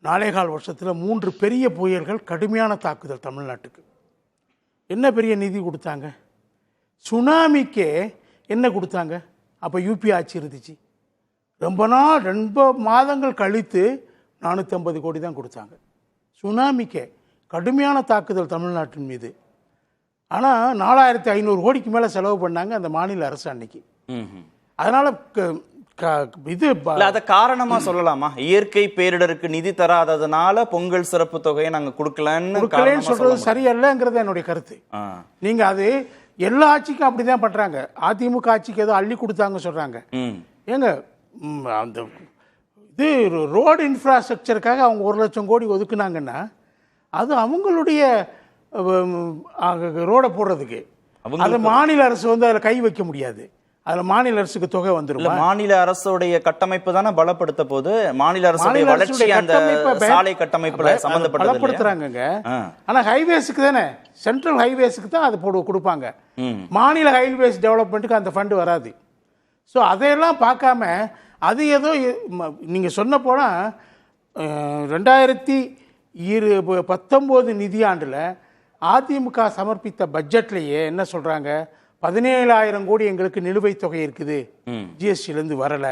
G: 4.25 வருஷத்தில் 3 பெரிய புயல்கள் கடுமையான தாக்குதல் தமிழ்நாட்டுக்கு. என்ன பெரிய நிதி கொடுத்தாங்க? சுனாமிக்கே என்ன கொடுத்தாங்க? அப்போ யூபி ஆட்சி இருந்துச்சு. ரொம்ப மாதங்கள் கழித்து 450 கோடி தான் கொடுத்தாங்க சுனாமிக்கே. கடுமையான தாக்குதல் தமிழ்நாட்டின் மீது. ஆனால் 4500 கோடிக்கு மேலே செலவு பண்ணாங்க அந்த மாநில அரசு அன்னைக்கு. அதனால இது
C: அதை காரணமா சொல்லலாமா? இயற்கை பேரிடருக்கு நிதி தராததுனால பொங்கல் சிறப்பு தொகையை நாங்க கொடுக்கலன்னு
G: சொல்றது சரியல்லங்கிறது என்னுடைய கருத்து. நீங்க அது எல்லா ஆட்சிக்கும் அப்படிதான் பண்றாங்க. அதிமுக ஆட்சிக்கு ஏதோ அள்ளி கொடுத்தாங்க சொல்றாங்க. ஏங்க அந்த இது ரோடு இன்ஃப்ராஸ்ட்ரக்சருக்காக அவங்க 1 லட்சம் கோடி ஒதுக்குனாங்கன்னா அது அவங்களுடைய ரோடை போடுறதுக்கு. அது மாநில அரசு வந்து அதில் கை வைக்க முடியாது. அதுல மாநில அரசுக்கு தொகை வந்துடும்.
C: மாநில அரசுடைய கட்டமைப்பு தானே பலப்படுத்த போது மாநில அரசுடைய வளர்ச்சி அந்த சாலை கட்டமைப்புல
G: பலப்படுத்துறாங்க. ஆனா ஹைவேஸுக்கு தானே, சென்ட்ரல் ஹைவேஸுக்கு தான் அது கொடுப்பாங்க. மாநில ஹைவேஸ் டெவலப்மெண்ட்டுக்கு அந்த ஃபண்டு வராது. ஸோ அதையெல்லாம் பார்க்காம அது ஏதோ நீங்க சொன்ன போனா 2019 நிதியாண்டுல அதிமுக சமர்ப்பித்த பட்ஜெட்லயே என்ன சொல்றாங்க? 17,000 கோடி எங்களுக்கு நிலுவைத் தொகை இருக்குது, ஜிஎஸ்டிலேருந்து வரல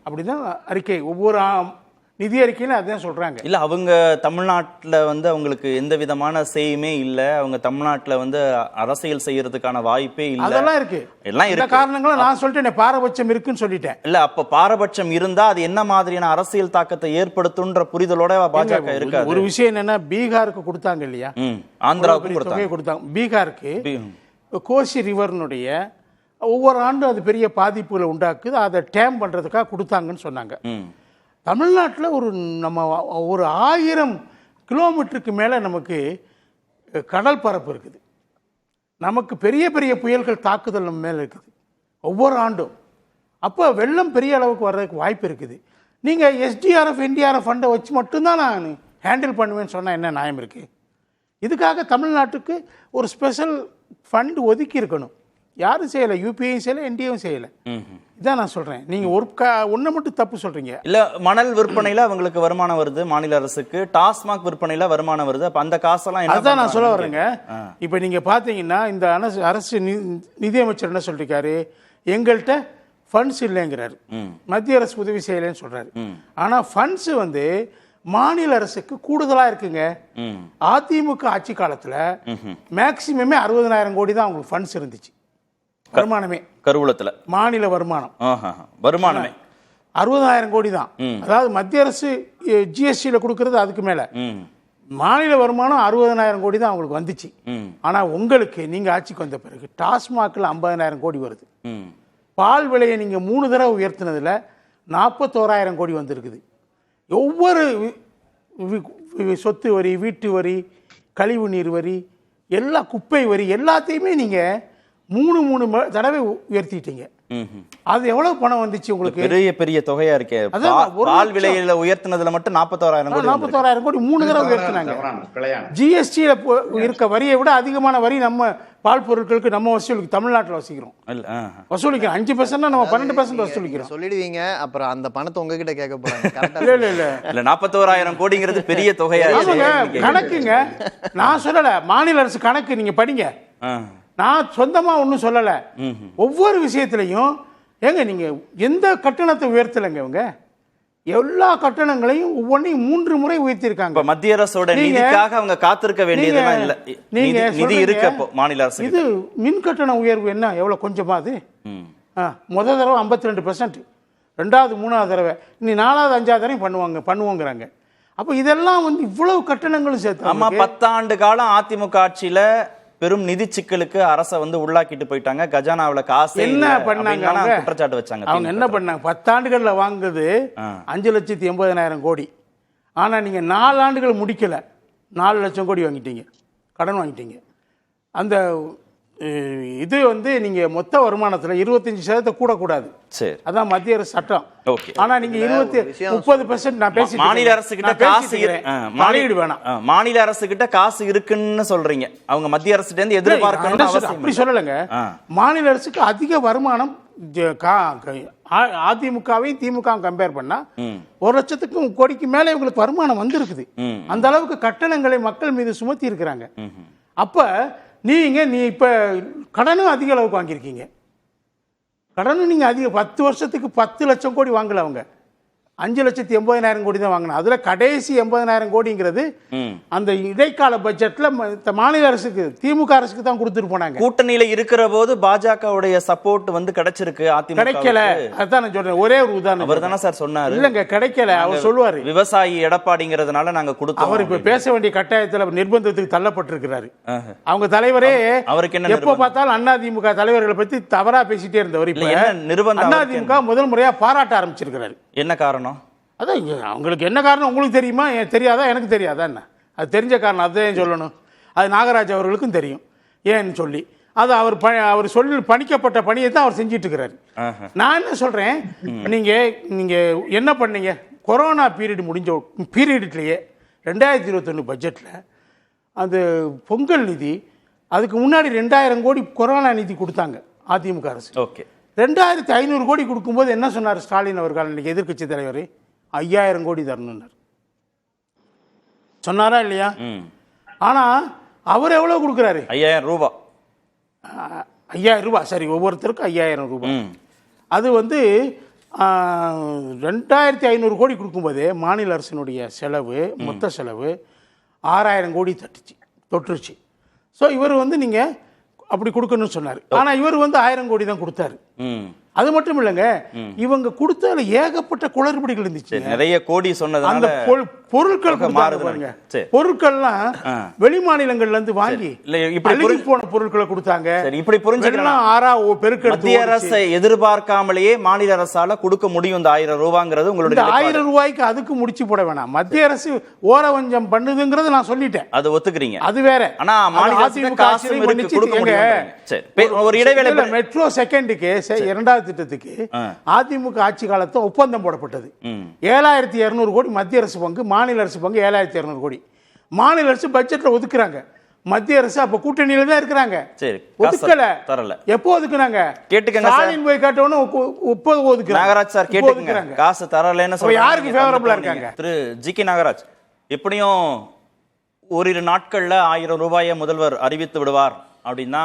G: அப்படிதான் அறிக்கை. ஒவ்வொரு நிதி அறிக்கையில அதான் சொல்றாங்க.
C: இல்ல அவங்க தமிழ்நாட்டில் வந்து அவங்களுக்கு எந்த விதமான செய்யுமே இல்லை. அவங்க தமிழ்நாட்டில் வந்து அரசியல் செய்யறதுக்கான வாய்ப்பே இல்லை.
G: அதெல்லாம் இருக்கு.
C: எல்லாம்
G: இந்த காரணங்களும் நான் சொல்லிட்டேன், பாரபட்சம் இருக்குன்னு சொல்லிட்டேன்.
C: இல்ல அப்ப பாரபட்சம் இருந்தா அது என்ன மாதிரியான அரசியல் தாக்கத்தை ஏற்படுத்தும்ன்ற புரிதலோட பாஜக இருக்கு.
G: ஒரு விஷயம் என்னன்னா, பீகாருக்கு கொடுத்தாங்க இல்லையா,
C: ஆந்திராவுக்கு
G: கொடுத்தாங்க. பீகாருக்கு கோசி ரிவர்னுடைய ஒவ்வொரு ஆண்டும் அது பெரிய பாதிப்புகளை உண்டாக்குது, அதை டேம் பண்றதுக்காக கொடுத்தாங்கன்னு சொன்னாங்க. தமிழ்நாட்டில் நம்ம ஒரு 1000 கிலோமீட்டருக்கு மேலே நமக்கு கடல் பரப்பு இருக்குது. நமக்கு பெரிய பெரிய புயல்கள் தாக்குதல் நம்ம மேலே இருக்குது ஒவ்வொரு ஆண்டும். அப்போ வெள்ளம் பெரிய அளவுக்கு வர்றதுக்கு வாய்ப்பு இருக்குது. நீங்கள் எஸ்டிஆர்எஃப் என்டிஆர்எஃப் ஃபண்டை வச்சு மட்டும்தான் நான் ஹேண்டில் பண்ணுவேன்னு சொன்னால் என்ன நியாயம் இருக்குது? இதுக்காக தமிழ்நாட்டுக்கு ஒரு ஸ்பெஷல் ஃபண்டு ஒதுக்கி இருக்கணும். யாரும் செய்யலை, யூபிஐயும் செய்யலை, என்டிஏவும் செய்யலை. இதான் நான் சொல்றேன். நீங்க ஒண்ணு மட்டும் தப்பு சொல்றீங்க.
C: இல்ல மணல் விற்பனையில அவங்களுக்கு வருமானம் வருது, மாநில அரசுக்கு டாஸ்மாக் விற்பனையில வருமானம் வருது. அப்ப அந்த காசெல்லாம்
G: அதான் நான் சொல்ல வரேங்க. இப்ப நீங்க பாத்தீங்கன்னா இந்த அரசு நிதியமைச்சர் என்ன சொல்லிருக்காரு? எங்கள்கிட்ட ஃபண்ட்ஸ் இல்லைங்கிறாரு, மத்திய அரசு உதவி செய்யலைன்னு சொல்றாரு. ஆனா ஃபண்ட்ஸ் வந்து மாநில அரசுக்கு கூடுதலா இருக்குங்க. அதிமுக ஆட்சி காலத்துல மேக்சிமமே 60,000 கோடி தான் அவங்களுக்கு ஃபண்ட்ஸ் இருந்துச்சு. வருமானமே கருவூலத்துல மாநில வருமானமே 60,000 கோடி தான். அதாவது மத்திய அரசு ஜிஎஸ்டியில கொடுக்கறது அதுக்கு மேல மாநில வருமானம் 60,000 கோடி தான் அவங்களுக்கு வந்துச்சு. ஆனா உங்களுக்கு நீங்க ஆட்சிக்கு வந்த பிறகு டாஸ்மாக்ல 50,000 கோடி வருது. பால் விலையை நீங்க 3 தடவை உயர்த்தினதுல 41,000 கோடி வந்திருக்குது. ஒவ்வொரு சொத்து வரி, வீட்டு வரி, கழிவு நீர் வரி, எல்லா குப்பை வரி எல்லாத்தையுமே நீங்க 3 தடவை உயர்த்திட்டீங்க. அது எவ்வளவு பணம் வந்துச்சு உங்களுக்கு?
C: பெரிய பெரிய தொகையா இருக்கே. பால் விலையில உயர்த்தினதுல மட்டும் 41,000 கோடி 3 தடவை உயர்த்தினாங்க.
G: ஜிஎஸ்டியில இருக்க வரியை விட அதிகமான வரி நம்ம பால் பொருட்களுக்கு நம்ம வசூலிக்கு தமிழ்நாட்டில் வசிக்கிறோம். வசூலிக்கிறோம் 5% நம்ம 12% வசூலிக்கிறோம்.
F: சொல்லிடுவீங்க, அப்புறம் அந்த பணத்தை உங்ககிட்ட கேட்க போறாங்க.
C: இல்ல 41,000 கோடிங்கிறது பெரிய தொகையா
G: கணக்குங்க. நான் சொல்லல, மாநில அரசு கணக்கு நீங்க படிங்க. நான் சொந்தமா ஒன்றும் சொல்லலை. ஒவ்வொரு விஷயத்திலையும் ஏங்க நீங்க எந்த கட்டணத்தை உயர்த்தலைங்க? இவங்க எல்லா கட்டணங்களையும் ஒவ்வொன்றையும் 3 முறை உயர்த்திருக்காங்க.
C: மத்திய அரசோட நிதிக்காக அவங்க காத்திருக்க வேண்டியதெல்லாம் இல்ல. நிதி இருக்கு மாநில அரசு.
G: இது மின் கட்டண உயர்வு என்ன எவ்வளவு கொஞ்சமா? அது முதல் தடவை 52%, 2வது 3வது தடவை, இனி 4வது 5வது தடவை பண்ணுவோங்கிறாங்க. அப்ப இதெல்லாம் வந்து இவ்வளவு கட்டணங்களும் சேர்த்து.
C: ஆமா, 10 ஆண்டு காலம் அதிமுக ஆட்சியில பெரும் நிதி சிக்கலுக்கு அரசை வந்து உள்ளாக்கிட்டு போயிட்டாங்க. கஜானாவில் காசு
G: என்ன பண்ணாங்க?
C: குற்றச்சாட்டு வச்சாங்க.
G: அவங்க என்ன பண்ணாங்க? 10 ஆண்டுகள்ல வாங்குது 5,80,000 கோடி. ஆனா நீங்க 4 ஆண்டுகள் முடிக்கல, 4 லட்சம் கோடி வாங்கிட்டீங்க, கடன் வாங்கிட்டீங்க. அந்த இது வந்து நீங்க மொத்த வருமானத்துல 25% கூடக்கூடாது. சரி, அதான் மத்திய அரசு சட்டம். ஆனா நீங்க 30% நான் பேசி
C: மாநில அரசு கிட்ட காசு மாநில வேணாம், மாநில அரசு கிட்ட காசு இருக்குன்னு சொல்றீங்க. அவங்க மத்திய அரசு எதிர்பார்க்கணும் அப்படி
G: சொல்லலைங்க. மாநில அரசுக்கு அதிக வருமானம் அதிமுகவையும் திமுகவும் கம்பேர் பண்ணா 1,00,000 கோடிக்கு மேலே இவங்களுக்கு வருமானம் வந்திருக்குது. அந்த அளவுக்கு கட்டணங்களை மக்கள் மீது சுமத்தி இருக்கிறாங்க. அப்ப நீ இப்ப கடனும் அதிக அளவுக்கு வாங்கியிருக்கீங்க. கடனும் நீங்க அதிக 10 வருஷத்துக்கு 10 லட்சம் கோடி வாங்கல, அவங்க 5,80,000 கோடி தான் வாங்கினா. அதுல கடைசி 80,000 கோடிங்கிறது அந்த இடைக்கால பட்ஜெட்ல மாநில அரசுக்கு, திமுக அரசுக்கு தான் கொடுத்துட்டு போனாங்க.
C: கூட்டணியில இருக்கிற போது பாஜகவுடைய சப்போர்ட் வந்து கிடைச்சிருக்கு, அதிமுக
G: கிடைக்கல. அதான் நான் சொல்றேன், ஒரே ஒரு உதாரணம்.
C: அவர் தானே சார் சொன்னாரு,
G: இல்லங்க கிடைக்கல, அவர் சொல்லுவாரு
C: விவசாயி எடப்பாடிங்கிறதுனால நாங்க கொடுத்தோம்.
G: அவர் இப்ப பேச வேண்டிய கட்டாயத்துல நிர்பந்தத்துக்கு தள்ளப்பட்டிருக்கிறாரு. அவங்க தலைவரே அவருக்கு என்ன, எப்ப பார்த்தாலும் அதிமுக தலைவர்களை பத்தி தவறா பேசிட்டே இருந்தவர் இப்ப அதிமுக முதல் முறையா பாராட்ட ஆரம்பிச்சிருக்கிறாரு.
C: என்ன காரணம்?
G: அதான் அவங்களுக்கு என்ன காரணம் உங்களுக்கு தெரியுமா? தெரியாதா? எனக்கு தெரியாதா? என்ன அது தெரிஞ்ச காரணம் அதான் சொல்லணும். அது நாகராஜ் அவர்களுக்கும் தெரியும் ஏன்னு சொல்லி. அது அவர் சொல்லி பணிக்கப்பட்ட பணியை தான் அவர் செஞ்சிட்டு இருக்கிறாரு. நான் என்ன சொல்றேன், நீங்க என்ன பண்ணீங்க? கொரோனா பீரியட் முடிஞ்ச பீரியட்லயே 2021 பட்ஜெட்ல அந்த பொங்கல் நிதி, அதுக்கு முன்னாடி 2,000 கோடி கொரோனா நிதி கொடுத்தாங்க அதிமுக அரசு.
C: ஓகே,
G: 2,500 கோடி கொடுக்கும்போது என்ன சொன்னார் ஸ்டாலின் அவர்கள், இன்னைக்கு எதிர்க்கட்சி தலைவர், 5,000 கோடி தரணும்னார். சொன்னாரா இல்லையா? ஆனா அவர் எவ்வளவு கொடுக்குறாரு?
C: 5,000 ரூபாய்.
G: 5,000 ரூபாய், சரி, ஒவ்வொருத்தருக்கும் 5,000 ரூபாய். அது 2,500 கோடி கொடுக்கும்போதே மாநில அரசினுடைய செலவு, மொத்த செலவு 6,000 கோடி தொட்டுருச்சு. ஸோ இவர் நீங்க அப்படி கொடுக்கணும்னு சொன்னார். ஆனா இவர் 1,000 கோடி தான் கொடுத்தாரு. அது மட்டும் இல்லைங்க, இவங்க கொடுத்ததுல ஏகப்பட்ட குளறுபடிகள் இருந்துச்சு.
C: நிறைய கோடி சொன்னதால
G: அந்த பொருட்கள் பாருங்க, பொருட்கள்லாம் வெளி மாநிலங்கள்ல இருந்து வாங்கி இப்படி போன பொருட்களை கொடுத்தாங்க.
C: இப்படி புரிஞ்சுக்கலாம், மத்திய அரசை எதிர்பார்க்காமலேயே மாநில அரசால கொடுக்க முடியும் இந்த 1,000 ரூபாங்கிறது உங்களுடைய
G: 1,000 ரூபாய்க்கு அதுக்கு முடிச்சு போட வேணாம். மத்திய அரசு ஓரவஞ்சம் பண்ணுதுங்கிறது நான் சொல்லிட்டேன்,
C: அது ஒத்துக்கிறீங்க,
G: அது வேற.
C: ஆனா மாநில அரசு காசு கொடுக்க முடியும். ஒரு இடைவேளை,
G: மெட்ரோ செகண்டுக்கு 2வது திட்டத்துக்கு அதிமுக ஆட்சி காலத்துல ஒப்பந்தம் போடப்பட்டது. 7,200 கோடி மத்திய அரசு பங்கு, மாநில அரசு பங்கு 7,200 கோடி. மாநில அரசு பட்ஜெட்ல ஒதுக்குறாங்க, மத்திய அரசு அப்ப கூட்டணியில தான் இருக்கிறாங்க. ஒதுக்கல, தரல. எப்போ ஒதுக்குறாங்க? கேட்டுக்கங்க, ஸ்டாலின் போய் காட்டவன ஒதுக்குறாங்க.
C: நாகராஜ் சார் கேட்டுக்கங்க, காசு தரலன்னு சொல்றாங்க.
G: யாருக்கு ஃபேவரபிளா இருக்காங்க?
C: திரு ஜி.கே. நாகராஜ், எப்படியும் ஓரிரு நாட்கள்ல 1,000 ரூபாயை முதல்வர் அறிவித்து விடுவார் அப்படின்னா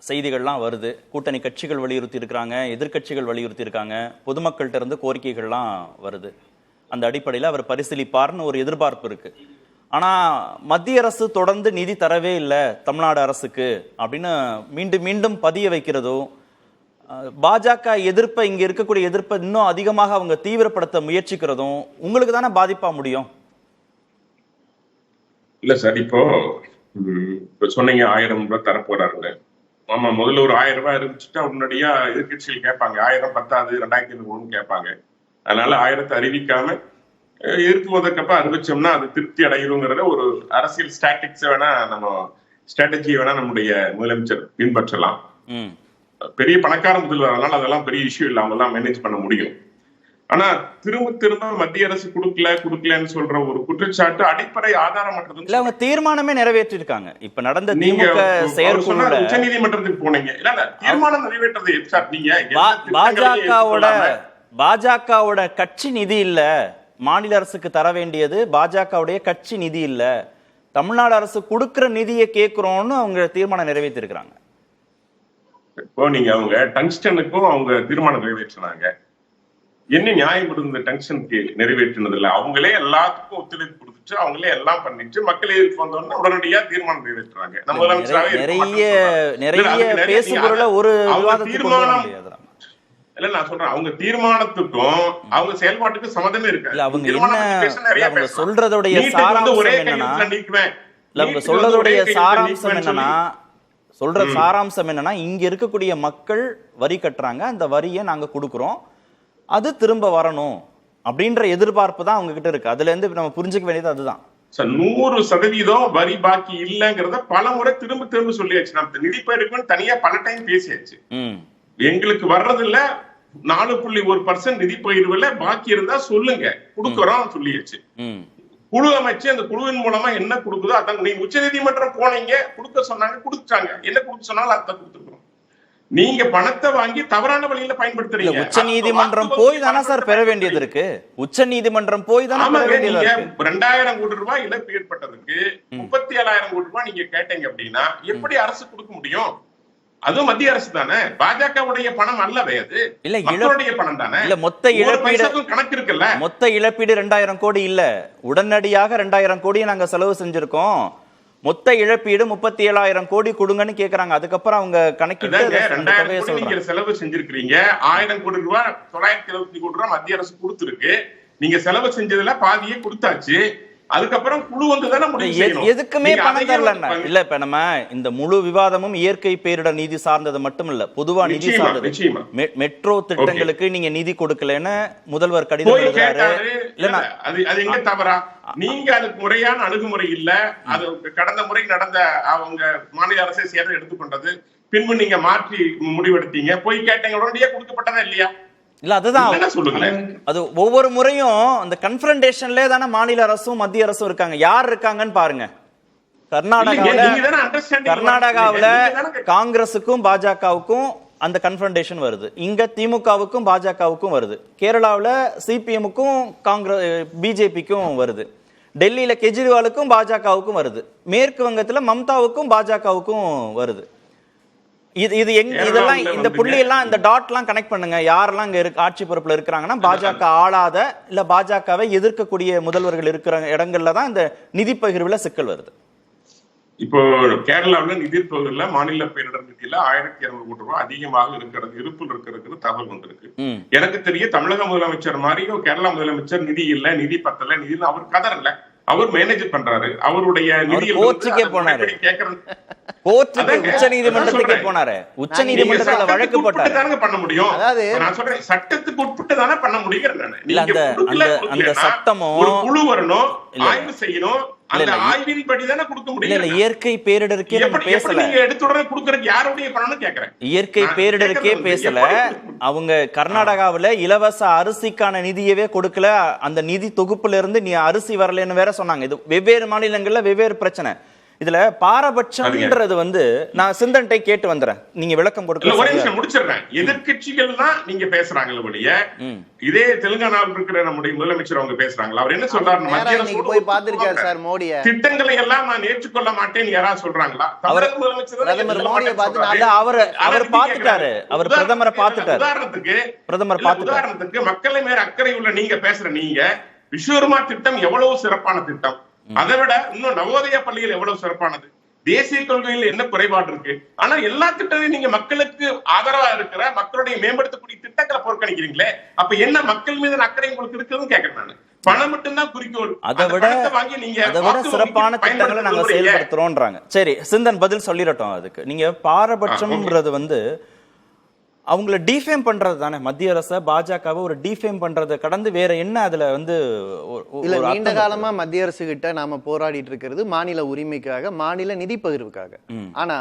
C: செய்திகள்லாம் வருது. கூட்டணி கட்சிகள் வலியுறுத்தி இருக்கிறாங்க, எதிர்கட்சிகள் வலியுறுத்தி இருக்காங்க, பொதுமக்கள்கிட்ட இருந்து கோரிக்கைகள்லாம் வருது. அந்த அடிப்படையில் அவர் பரிசீலிப்பார்னு ஒரு எதிர்பார்ப்பு இருக்கு. ஆனா மத்திய அரசு தொடர்ந்து நிதி தரவே இல்லை தமிழ்நாடு அரசுக்கு அப்படின்னு மீண்டும் மீண்டும் பதிய வைக்கிறதும், பாஜக எதிர்ப்பை, இங்க இருக்கக்கூடிய எதிர்ப்பை இன்னும் அதிகமாக அவங்க தீவிரப்படுத்த முயற்சிக்கிறதும் உங்களுக்கு தானே பாதிப்பா முடியும்?
E: இல்ல சார், இப்போ சொன்னீங்க 1,000 ரூபாய் தரப்போறாருங்க. ஆமா, முதல்ல ஒரு 1,000 ரூபாய் இருந்துச்சுட்டா உடனடியா எதிர்கட்சிகள் கேட்பாங்க, 1,000 பத்தாது, 2,500 கேட்பாங்க. அதனால 1,000 அறிவிக்காம இருக்கும்போதுக்கப்ப அறிவிச்சோம்னா அது திருப்தி அடைகிறோங்கிறத ஒரு அரசியல் ஸ்ட்ராட்டஜி வேணா நம்முடைய முதலமைச்சர் பின்பற்றலாம். பெரிய பணக்கார முதல்வர், அதனால அதெல்லாம் பெரிய இஷ்யூ இல்லை, அவங்க எல்லாம் மேனேஜ் பண்ண முடியும். ஆனா திரும்ப மத்திய அரசு கொடுக்கலன்னு சொல்ற ஒரு குற்றச்சாட்டு அடிப்படை ஆதாரமற்றது.
C: இல்ல, அவங்க தீர்மானமே நிறைவேற்றிருக்காங்க. இப்ப நடந்த திமுக செயற்குழுல
E: உச்ச நீதிமன்றத்துக்கு போனீங்க, இல்ல தீர்மானம் நிறைவேற்றது நீங்க
C: பாஜகவோட கட்சி நிதி இல்ல, மாநில அரசுக்கு தர வேண்டியது பாஜகவுடைய கட்சி நிதி இல்ல, தமிழ்நாடு அரசு கொடுக்கிற நிதியை கேட்கிறோம்னு அவங்க தீர்மானம் நிறைவேற்றி இருக்கிறாங்க.
E: இப்போ நீங்க அவங்க டங்ஸ்டனுக்கும் அவங்க தீர்மானம் நிறைவேற்றினாங்க, என்ன நியாயம் இருந்த டங்ஸ்டனுக்கு நிறைவேற்றினது இல்ல? அவங்களே எல்லாத்துக்கும் ஒத்துழைப்பு கொடுத்துட்டு அவங்களே எல்லாம் பண்ணிட்டு மக்கள் எதிர்ப்பு வந்தோம்னா உடனடியா தீர்மானம் நிறைவேற்றுறாங்க.
C: நிறைய பேசுபொருள ஒரு
E: தீர்மானம் இல்ல, நான் சொல்றேன், அவங்க தீர்மானத்துக்கும் அவங்க செயல்பாட்டுக்கும் சம்மந்தமே இருக்கு.
C: அவங்க சொல்றதுடைய சாராம்சம் என்னன்னா, இங்க இருக்கக்கூடிய மக்கள் வரி கட்டுறாங்க, அந்த வரியை நாங்க கொடுக்கிறோம், அது திரும்ப வரணும் அப்படின்ற எதிர்பார்ப்பு தான் அவங்க கிட்ட இருக்கு. அதுல இருந்து நம்ம புரிஞ்சுக்க வேண்டியது அதுதான்.
E: 100% வரி பாக்கி இல்லங்கிறத பல முறை திரும்ப சொல்லியாச்சு. நம்ம நிதி பயிர்க்குன்னு தனியா பல டைம் பேசியாச்சு. எங்களுக்கு வர்றது இல்ல, 4.1% நிதி பயிர்வுல பாக்கி இருந்தா சொல்லுங்க, கொடுக்கறோம் சொல்லியாச்சு. குழு அமைச்சு அந்த குழுவின் மூலமா என்ன கொடுக்குதோ அதான். நீங்க உச்ச நீதிமன்றம் போனீங்க, கொடுக்க சொன்னாங்க, கொடுத்தாங்க. என்ன கொடுக்க சொன்னாலும் அதை கொடுத்துருக்கோம். நீங்க பணத்தை வாங்கி தவறான வழியில பயன்படுத்துறீங்க.
C: உச்ச நீதிமன்றம் போய் தானே சார் பெற வேண்டியது இருக்கு. உச்ச நீதிமன்றம் போய் தானே பெற வேண்டியது இருக்கு.
E: 2000 கோடி ரூபாய் இழப்பு ஏற்பட்டதுக்கு 37,000 கோடி ரூபாய் நீங்க கேட்டீங்க அப்படின்னா எப்படி அரசு கொடுக்க முடியும்? அதுவும் மத்திய அரசு தானே, பாஜகவுடைய பணம் அல்லவே அது. இல்ல, மக்களுடைய பணம் தானே. இல்ல,
C: மொத்த இழப்பீடு
E: கணக்கு இருக்குல்ல.
C: மொத்த இழப்பீடு 2000 கோடி இல்ல, உடனடியாக 2000 கோடியை நாங்க செலவு செஞ்சிருக்கோம். மொத்த இழப்பீடு 37,000 கோடி கொடுங்கன்னு கேக்குறாங்க. அதுக்கப்புறம் அவங்க கணக்கிட்டு
E: 2000 கோடி நீங்க செலவு செஞ்சிருக்கீங்க. 1000 கோடி ரூபாய் 970 கோடி ரூபாய் மத்திய அரசு கொடுத்திருக்கு. நீங்க செலவு செஞ்சதுல பாதியே கொடுத்தாச்சு. அதுக்கப்புறம் குழு வந்து தானே முடிவு செய்யணும்.
C: எதுக்குமே பணம் தரல இல்ல. இப்ப நம்ம இந்த முழு விவாதமும் இயற்கை பேரிடர் நிதி சார்ந்தது மட்டும் இல்ல, பொதுவா நிதி சார்ந்தது. மெட்ரோ திட்டங்களுக்கு நீங்க நிதி கொடுக்கலன்னு முதல்வர் கடிதம் எழுதுறாரு. இல்ல,
E: அது எங்க தவறா? நீங்க அதுக்கு முறையான அணுகுமுறை இல்ல. அது கடந்த முறை நடந்த அவங்க மாநில அரசை சேர்ந்து எடுத்துக்கொண்டது, பின்பு நீங்க மாற்றி முடிவெடுத்தீங்க. போய் கேட்டீங்க, உடனடியே கொடுக்கப்பட்டதா இல்லையா?
C: இல்ல, அதுதான் சொல்லுங்களேன். அது ஒவ்வொரு முறையும் அந்த கன்ஃபரன்டேஷன்ல தானே மாநில அரசும் மத்திய அரசும் இருக்காங்க. யார் இருக்காங்கன்னு பாருங்க. கர்நாடகாவுல காங்கிரசுக்கும் பாஜகவுக்கும் அந்த கன்ஃபரன்டேஷன் வருது. இங்க திமுகவுக்கும் பாஜகவுக்கும் வருது. கேரளாவுல சிபிஎம்முக்கும் காங்கிரஸ் பிஜேபிக்கும் வருது. டெல்லியில கெஜ்ரிவாலுக்கும் பாஜகவுக்கும் வருது. மேற்கு வங்கத்துல மம்தாவுக்கும் பாஜகவுக்கும் வருது. இதெல்லாம் இந்த புள்ளி எல்லாம் இந்த டாட் எல்லாம் கனெக்ட் பண்ணுங்க. யாரெல்லாம் இங்க ஆட்சி பொறுப்புல இருக்கிறாங்கன்னா பாஜக ஆளாத இல்ல பாஜகவை எதிர்க்கக்கூடிய முதல்வர்கள் இருக்கிற இடங்கள்ல தான் இந்த நிதி பகிர்வுல சிக்கல் வருது.
E: இப்போ கேரளாவில் நிதி பகிர்வுல மாநில பேரிடர் நிதியில 1200 கோடி ரூபாய் அதிகமாக இருக்கிறது, இருப்பில் இருக்கிறது தகவல் வந்திருக்கு. எனக்கு தெரிய தமிழக முதலமைச்சர் மாதிரி கேரளா முதலமைச்சர் நிதி இல்ல, நிதி பத்தல, நிதி அவர் கதறல. அவர் மேனேஜ் பண்றாரு. அவருடைய நிதியில்
C: கோர்ட்டுக்கே போனாரு. உச்ச நீதிமன்றத்துக்கே போனாரு. உச்ச நீதிமன்றத்துல வழக்கு போட்டாரு.
E: பண்ண முடியும். நான் சொல்றேன், சட்டத்துக்கு உட்பட்டு தானே பண்ண முடியும்.
C: அந்த சட்டமும்
E: ஒரு குழு வரணும், ஆய்வு செய்யணும். அந்த ஆய்வின் படி தானே கொடுக்க முடியும்.
C: இயற்கை பேரிடருக்கே நம்ம பேசல.
E: எடுத்த உடனே கொடுக்கறதுக்கு யாருடைய பணம்னு கேக்குறேன்.
C: இயற்கை பேரிடருக்கே பேசல. அவங்க கர்நாடகாவுல இலவச அரிசிக்கான நிதியவே கொடுக்கல. அந்த நிதி தொகுப்புல இருந்து நீ அரிசி வரலன்னு வேற சொன்னாங்க. இது வெவ்வேறு மாநிலங்கள்ல வெவ்வேறு பிரச்சனை. இதுல பாரபட்சம்ன்றது வந்து நான் சிந்தன்ட்டை கேட்டு வந்துறேன், நீங்க விளக்கம் கொடுக்க.
E: ஒரே நிமிஷம் முடிச்சிடுறேன். எதிர்கட்சிகள் தான் நீங்க பேசுறாங்களே ஒழிய, இதே தெலுங்கானாவில் இருக்கிற நம்முடைய முதலமைச்சர் அவங்க பேசுறாங்களா? அவர் என்ன சொல்றாரு? திட்டங்களை எல்லாம் நான் ஏற்றுக்கொள்ள மாட்டேன் யாராவது சொல்றாங்களா? தமிழக முதலமைச்சர்
C: அவர் பாத்துட்டாரு. அவர் பிரதமரை பாத்துட்டாரு.
E: உதாரணத்துக்கு மக்களை மேல அக்கறை உள்ள நீங்க பேசுற நீங்க விஸ்வகர்மா திட்டம் எவ்வளவு சிறப்பான திட்டம், அதை விட இன்னும் நவோதயா பள்ளிகள் எவ்வளவு சிறப்பானது, தேசிய கொள்கையில் என்ன குறைபாடு இருக்கு. ஆனா எல்லா திட்டத்தையும் நீங்க மக்களுக்கு ஆதரவா இருக்கிற மக்களுடைய மேம்படுத்தக்கூடிய திட்டங்களை புறக்கணிக்கிறீங்களே, அப்ப என்ன மக்கள் மீது அக்கறை உங்களுக்கு இருக்குதுன்னு கேட்கறேன் நான். பணம் மட்டும்தான் குறிக்கோள்.
C: அதை விட சிறப்பான திட்டங்களை நாங்க செயல்படுத்துறோம்ன்றாங்க. சரி, சிந்தன் பதில் சொல்லிடட்டும். அதுக்கு நீங்க பாரபட்சம்ன்றது வந்து அவங்கள டிஃபேம் பண்றது தானே. மத்திய அரசு பாஜகவை ஒரு டிஃபேம் பண்றதை கடந்து வேற என்ன அதுல வந்து
F: இல்ல. நீண்ட காலமா மத்திய அரசு கிட்ட நாம போராடிட்டு இருக்கிறது மாநில உரிமைக்காக, மாநில நிதி பகிர்வுக்காக. ஆனா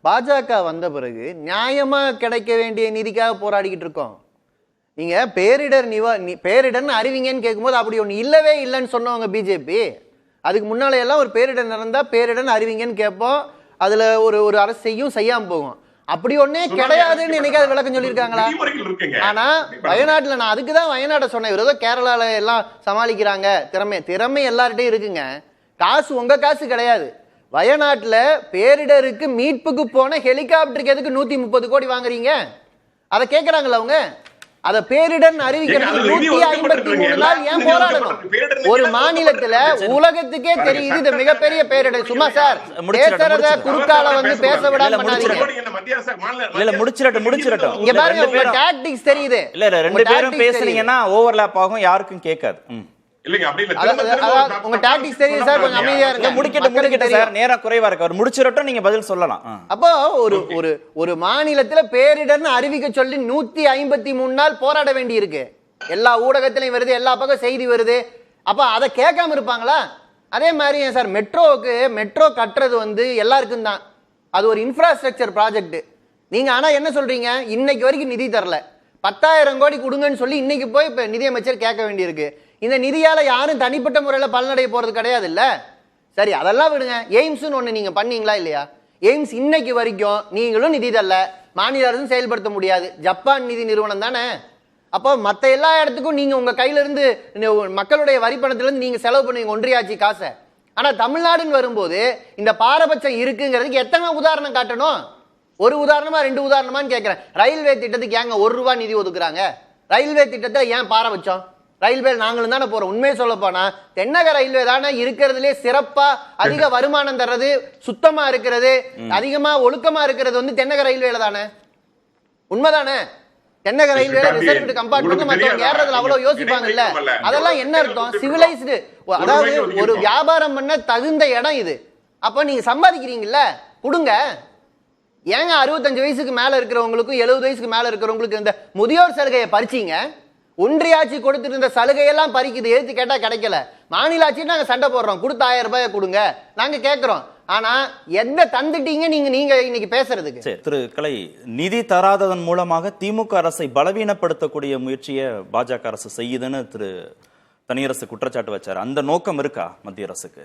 F: பாஜக வந்த பிறகு நியாயமா கிடைக்க வேண்டிய நிதிக்காக போராடிக்கிட்டு இருக்கோம். நீங்க பேரிடர்னு அறிவிங்கன்னு கேட்கும்போது அப்படி ஒண்ணு இல்லவே இல்லைன்னு சொன்னவங்க பிஜேபி. அதுக்கு முன்னால எல்லாம் ஒரு பேரிடர் நடந்தா பேரிடர்னு அறிவிங்கன்னு கேட்போம். அதுல ஒரு அரசு செய்யும், செய்யாம போகும். அப்படி ஒன்னே கிடையாதுன்னு என்னைக்காவது விளக்கம் சொல்லியிருக்காங்களா? ஆனா வயநாட்டுல நான் அதுக்குதான் வயநாட்டை சொன்னேன். ஏதோ கேரளால எல்லாம் சமாளிக்கிறாங்க, திறமை எல்லார்ட்டையும் இருக்குங்க. காசு உங்க காசு கிடையாது. வயநாட்டுல பேரிடருக்கு மீட்புக்கு போன ஹெலிகாப்டருக்கு எதுக்கு 130 கோடி வாங்குறீங்க? அதை கேட்கறாங்களா அவங்க? அத பேரிடர் அறிவிக்கிறது 153 நாள் ஏன் போராடணும்? ஒரு மாநிலத்துல உலகத்துக்கே தெரியுது இது மிகப்பெரிய பேரிடர். சும்மா சார் பேசுறத குறுக்கால வந்து பேச விடாம பண்ணாதீங்க.
C: இல்ல முடிச்சிரட்டும்.
F: இங்க பாருங்க, உங்க டாக்டிக்ஸ் தெரியுது.
C: இல்ல ரெண்டு பேரும் பேசுனீங்கன்னா ஓவர்லாப் ஆகும், யாருக்கும் கேட்காது.
E: இல்லைங்க, அப்படி இல்ல.
F: உங்க டாக்டிக்ஸ் தெரியுது சார், கொஞ்சம் அமைதியா இருங்க.
C: முடிக்கட்டு சார், நேரா குறைவா இருக்கு. அவர் முடிச்சிரட்டும், நீங்க பதில் சொல்லலாம்.
F: அப்போ ஒரு மாநிலத்துல பேரிடர்னு அறிவிக்க சொல்லி 153 நாள் போராட வேண்டி இருக்கு. எல்லா ஊடகத்திலையும் வருது, எல்லா பக்கம் செய்தி வருது. அப்ப அதை கேட்காம இருப்பாங்களா? அதே மாதிரி சார் மெட்ரோ கட்டுறது வந்து எல்லாருக்கும் தான். அது ஒரு இன்ஃப்ராஸ்ட்ரக்சர் ப்ராஜெக்ட். நீங்க ஆனா என்ன சொல்றீங்க? இன்னைக்கு வரைக்கும் நிதி தரல. 10,000 கோடி கொடுங்கன்னு சொல்லி இன்னைக்கு போய் இப்ப நிதியமைச்சர் கேட்க வேண்டியிருக்கு. இந்த நிதியால யாரும் தனிப்பட்ட முறையில் பலனடைய போறது கிடையாது இல்ல. சரி, அதெல்லாம் விடுங்க. எய்ம்ஸ்னு ஒண்ணு நீங்க பண்ணீங்களா இல்லையா? எய்ம்ஸ் இன்னைக்கு வரைக்கும் நீங்களும் நிதி தரல, மாநில அரசும் செயல்படுத்த முடியாது. ஜப்பான் நிதி நிறுவனம் தானே. அப்போ மற்ற எல்லா இடத்துக்கும் நீங்க உங்க கையில இருந்து மக்களுடைய வரி பணத்துல இருந்து நீங்க செலவு பண்ணுவீங்க ஒன்றிய ஆட்சி காசை. ஆனா தமிழ்நாடுன்னு வரும்போது இந்த பாரபட்சம் இருக்குங்கிறதுக்கு எத்தனை உதாரணம் காட்டணும்? ஒரு உதாரணமா 2 உதாரணமான்னு கேட்கிறேன். ரயில்வே திட்டத்துக்கு ஏங்க 1 ரூபாய் நிதி ஒதுக்குறாங்க? ரயில்வே திட்டத்தை ஏன் பாரபட்சம்? ரயில்வே நாங்களும் தானே போறோம். உண்மையை சொல்ல போனா தென்னக ரயில்வே தானே இருக்கிறதுலே சிறப்பா அதிக வருமானம் தர்றது, சுத்தமா இருக்கிறது, அதிகமா ஒழுக்கமா இருக்கிறது வந்து தென்னக ரயில்வேல தானே. உண்மைதானே? தென்னக ரயில்வே ரிசர்வ்டு கம்பார்ட்மெண்ட் மத்தவங்க ஏறதுல அவ்வளவு யோசிப்பாங்க இல்ல. அதெல்லாம் என்ன அர்த்தம்? சிவிலைஸ்டு, அதாவது ஒரு வியாபாரம் பண்ண தகுந்த இடம் இது. அப்ப நீங்க சம்பாதிக்கிறீங்கல்ல, கொடுங்க. ஏங்க 65 வயசுக்கு மேல இருக்கிறவங்களுக்கும் 70 வயசுக்கு மேல இருக்கிறவங்களுக்கு இந்த முதியோர் சலுகையை பறிச்சீங்க? ஒன்றிய ஆட்சி கொடுத்துட்டு இருந்த சலுகையெல்லாம் பறிக்குது. எழுத்து கேட்டா கிடைக்கல. மாநில ஆட்சி நாங்க சண்டை போடுறோம், கொடுத்த 1000 ரூபாயை கொடுங்க நாங்க கேட்கிறோம். ஆனா எந்த தந்துட்டீங்க நீங்க இன்னைக்கு பேசுறதுக்கு?
C: திரு கலை, நிதி தராததன் மூலமாக திமுக அரசை பலவீனப்படுத்தக்கூடிய முயற்சியை பாஜக அரசு செய்யுதுன்னு திரு தனியரசு குற்றச்சாட்டு வச்சாரு. அந்த நோக்கம் இருக்கா மத்திய அரசுக்கு?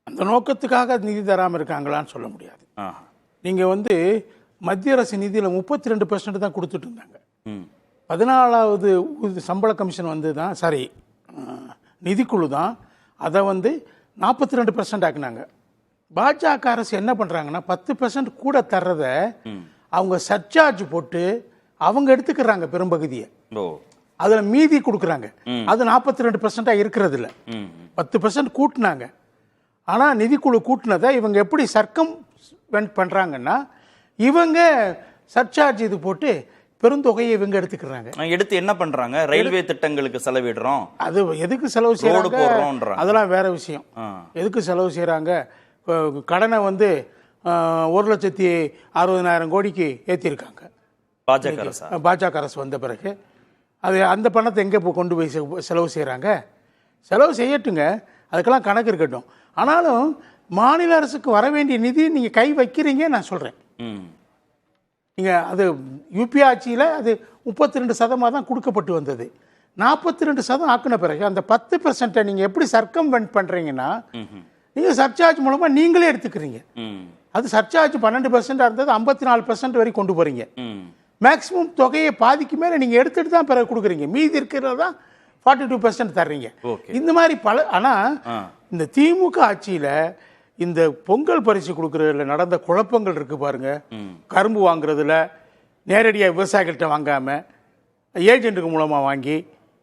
G: அந்த நோக்கத்துக்காக நிதி தராம இருக்காங்களான்னு சொல்ல முடியாது. நீங்க வந்து மத்திய அரசு நிதியில 32% தான் கொடுத்துட்டு இருந்தாங்க. 14வது சம்பள கமிஷன் வந்து தான் சாரி நிதிக்குழு தான் அதை வந்து 42% ஆக்குனாங்க. பாஜக அரசு என்ன பண்றாங்கன்னா 10% கூட தர்றத அவங்க சர்சார்ஜ் போட்டு அவங்க எடுத்துக்கிறாங்க பெரும்பகுதியை. அதுல மீதி கொடுக்குறாங்க. அது 42% இருக்கிறது இல்ல. 10% கூட்டினாங்க. ஆனா நிதிக்குழு கூட்டினதை இவங்க எப்படி சர்க்கம் பண்றாங்கன்னா இவங்க சர்சார்ஜ் இது போட்டு பெருந்தொகையை இவங்க எடுத்துக்கிறாங்க.
C: எடுத்து என்ன பண்றாங்க? ரயில்வே திட்டங்களுக்கு செலவிடுறோம்.
G: அது எதுக்கு செலவு செய்யறாங்க அதெல்லாம் வேற விஷயம். எதுக்கு செலவு செய்யறாங்க? கடனை வந்து 1,60,000 கோடிக்கு ஏற்றிருக்காங்க பாஜக அரசு வந்த பிறகு. அது அந்த பணத்தை எங்கே கொண்டு போய் செலவு செய்கிறாங்க? செலவு செய்யட்டுங்க, அதுக்கெல்லாம் கணக்கு இருக்கட்டும். ஆனாலும் மாநில அரசுக்கு வர வேண்டிய நிதி நீங்கள் கை வைக்கிறீங்க நான் சொல்கிறேன். நீங்கள் அது யூபி ஆட்சியில் அது 32% தான் கொடுக்கப்பட்டு வந்தது. 42% ஆக்கின பிறகு அந்த 10% நீங்கள் எப்படி சர்க்கம்வென்ட் பண்ணுறீங்கன்னா நீங்கள் சர்சார்ஜ் மூலமாக நீங்களே எடுத்துக்கிறீங்க. அது சர்சார்ஜ் 12% இருந்தது 54% வரை கொண்டு போகிறீங்க. மேக்ஸிமம் தொகையை பாதிக்கு மேலே நீங்கள் எடுத்துகிட்டு தான் பிறகு கொடுக்குறீங்க. மீதி இருக்கிறது தான் 42% தர்றீங்க. இந்த மாதிரி ஆனால் இந்த திமுக ஆட்சியில் இந்த பொங்கல் பரிசு கொடுக்கறதுல நடந்த குழப்பங்கள் இருக்கு பாருங்க. கரும்பு வாங்குறதுல நேரடியாக விவசாயிகள்கிட்ட வாங்காம ஏஜென்ட்டுக்கு மூலமா வாங்கி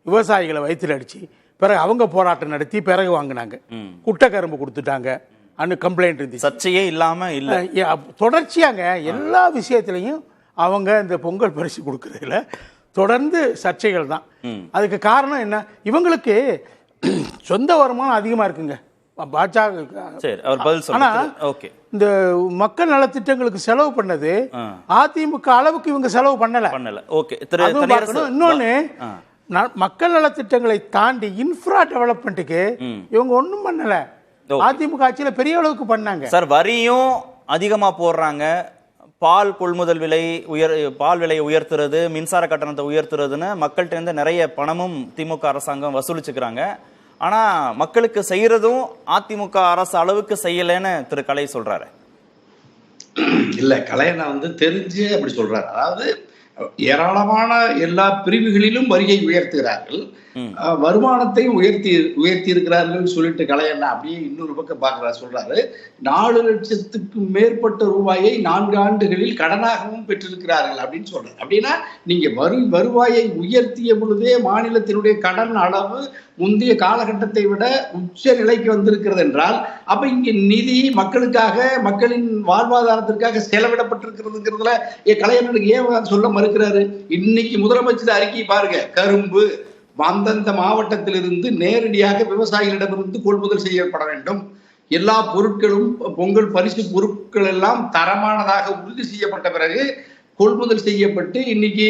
G: விவசாயிகளை வயிற்றுல அடிச்சு பிறகு அவங்க போராட்டம் நடத்தி பிறகு வாங்கினாங்க. குட்டை கரும்பு கொடுத்துட்டாங்க. கம்ப்ளைண்ட் இருந்துச்சு.
C: சர்ச்சையே இல்லாம இல்ல,
G: தொடர்ச்சியாங்க எல்லா விஷயத்திலையும் அவங்க இந்த பொங்கல் பரிசு கொடுக்கறதுல தொடர்ந்து சர்ச்சைகள் தான். அதுக்கு காரணம் என்ன? இவங்களுக்கு சொந்த வருமானம் அதிகமா இருக்குங்க இந்த மக்கள் நலத்திட்டங்களுக்கு செலவு பண்ணது அதிமுக அளவுக்கு இவங்க செலவு பண்ணல. இன்னொன்னு மக்கள் நலத்திட்டங்களை தாண்டி இன்ஃப்ரா டெவலப்மெண்ட்டுக்கு இவங்க ஒன்றும் பண்ணல. அதிமுக ஆட்சியில் பெரிய அளவுக்கு பண்ணாங்க
C: சார். வரியும் அதிகமா போடுறாங்க, பால் கொள்முதல் விலை பால் விலையை உயர்த்துறது, மின்சார கட்டணத்தை உயர்த்துறதுன்னு மக்கள்கிட்ட இருந்து நிறைய பணமும் திமுக அரசாங்கம் வசூலிச்சுக்கிறாங்க. ஆனா மக்களுக்கு செய்யறதும் அதிமுக அரசு அளவுக்கு செய்யலன்னு திரு கலை சொல்றாரு.
D: இல்ல, கலையண்ணா தெரிஞ்சு அப்படி சொல்றாரு. அதாவது ஏராளமான எல்லா பிரிவுகளிலும் வரியை உயர்த்துகிறார்கள், வருமானத்தை உயர்த்தி இருக்கிறார்கள் சொல்லிட்டு கலையண்ணா அப்படியே இன்னொரு பக்கம் பார்க்கிறார். சொல்றாரு 4 லட்சத்துக்கும் மேற்பட்ட ரூபாயை 4 ஆண்டுகளில் கடனாகவும் பெற்றிருக்கிறார்கள் அப்படின்னு சொல்றாரு. அப்படின்னா நீங்க வருவாயை உயர்த்திய பொழுதே மாநிலத்தினுடைய கடன் அளவு முந்தைய காலகட்டத்தை விட உச்ச நிலைக்கு வந்திருக்கிறது என்றால் அப்ப இங்க நிதி மக்களுக்காக, மக்களின் வாழ்வாதாரத்திற்காக செலவிடப்பட்டிருக்கிறதுங்கிறதுல கலைஞருக்கு ஏன் சொல்ல மறுக்கிறாரு? இன்னைக்கு முதலமைச்சர் அறிக்கை பாருங்க. கரும்பு அந்தந்த மாவட்டத்திலிருந்து நேரடியாக விவசாயிகளிடமிருந்து கொள்முதல் செய்யப்பட வேண்டும். எல்லா பொருட்களும் பொங்கல் பரிசு பொருட்கள் எல்லாம் தரமானதாக உறுதி செய்யப்பட்ட பிறகு கொள்முதல் செய்யப்பட்டு இன்னைக்கு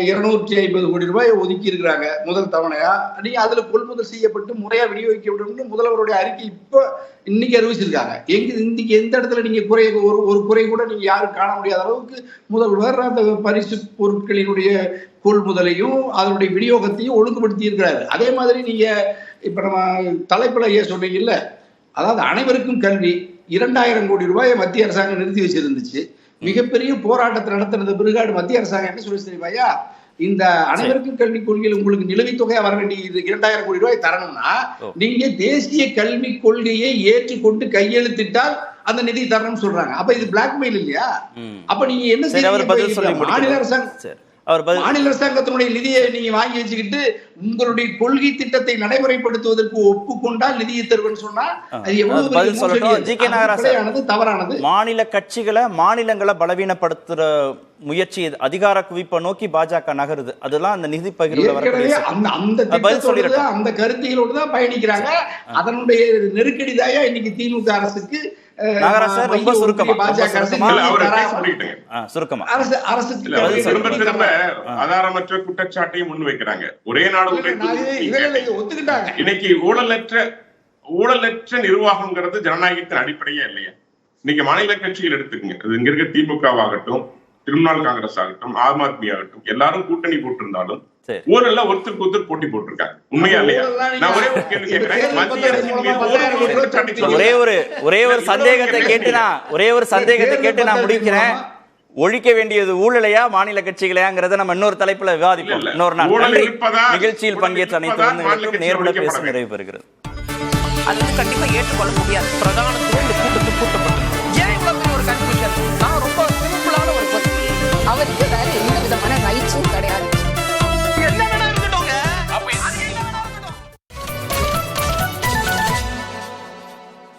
D: 250 கோடி ரூபாய் ஒதுக்கி இருக்கிறாங்க முதல் தவணையா. நீங்க அதுல கொள்முதல் செய்யப்பட்டு முறையா விநியோகிக்கப்படும் முதல்வருடைய அறிக்கை இப்ப இன்னைக்கு அறிவிச்சிருக்காங்க. இன்னைக்கு எந்த இடத்துல நீங்க ஒரு குறை கூட நீங்க யாரும் காண முடியாத அளவுக்கு முதல்வர் அந்த பரிசு பொருட்களினுடைய கொள்முதலையும் அதனுடைய விநியோகத்தையும் ஒழுங்குபடுத்தி இருக்கிறாரு. அதே மாதிரி நீங்க இப்ப நம்ம தலைப்புல சொன்னீங்கல்ல, அதாவது அனைவருக்கும் கல்வி, 2,000 கோடி ரூபாயை மத்திய அரசாங்கம் நிறுத்தி வச்சிருந்துச்சு. மிகப்பெரிய போராட்டத்தை நடத்துறது பிறகு மத்திய அரசாங்கம் என்ன சொல்லி தெரியுமாயா, இந்த அனைவருக்கும் கல்விக் கொள்கையில் உங்களுக்கு நிலுவைத் தொகையா வர வேண்டிய 2,000 கோடி ரூபாய் தரணும்னா நீங்க தேசிய கல்விக் கொள்கையை ஏற்றுக்கொண்டு கையெழுத்திட்டால் அந்த நிதி தரணும்னு சொல்றாங்க. அப்ப இது பிளாக்மெயில் இல்லையா? அப்ப நீங்க என்ன செய்ய, மாநில அரசாங்கத்தினுடைய நிதியை நீங்க வாங்கி வச்சுக்கிட்டு உங்களுடைய கொள்கை திட்டத்தை நடைமுறைப்படுத்துவதற்கு ஒப்புக்கொண்டால் நிதியை தருவேன்னு சொன்னா அது எவ்வளவு தவறானது.
C: மாநில கட்சிகளை மாநிலங்களை பலவீனப்படுத்துற முயற்சி அதிகார குவிப்பை நோக்கி பாஜக நகருது. அதெல்லாம் அந்த நிதி பகிர்வு
D: அந்த கருத்திகளோடு தான் பயணிக்கிறாங்க. அதனுடைய நெருக்கடி தாயா இன்னைக்கு திமுக அரசுக்கு
E: ஆதாரமற்ற குற்றச்சாட்டையும் முன்வைக்கிறாங்க. ஒரே நாடு ஒத்துக்கிட்டாங்க. இன்னைக்கு ஊழலற்ற நிர்வாகம்ங்கிறது ஜனநாயகத்தின் அடிப்படையே இல்லையா? இன்னைக்கு மாநில கட்சிகள் எடுத்துக்கங்க, இங்க இருக்க திமுகவாகட்டும், திரிணாமுல் காங்கிரஸ் ஆகட்டும், ஆம் ஆத்மி ஆகட்டும், எல்லாரும் கூட்டணி போட்டிருந்தாலும் ஊழல்ல ஒருத்தருக்கு ஒருத்தர் போட்டி போட்டிருக்காங்க. உண்மையா இல்லையா? நான் ஒரே ஒரு கேள்வி கேட்கிறேன்.
C: ஒரே ஒரு சந்தேகத்தை கேட்டு நான் முடிக்கிறேன். ஒழிக்க வேண்டியது ஊழலையா மாநில கட்சிகளையாங்கிறத நம்ம இன்னொரு தலைப்புல விவாதிப்போம். இன்னொரு நாள் நிகழ்ச்சியில் பங்கேற்ற அனைத்து நேர்முக பேச நிறைவு பெறுகிறது.
A: அது கண்டிப்பா ஏற்றுக்கொள்ள முடியாது. பிரதான கூட்டத்தில் கூட்டப்பட்டது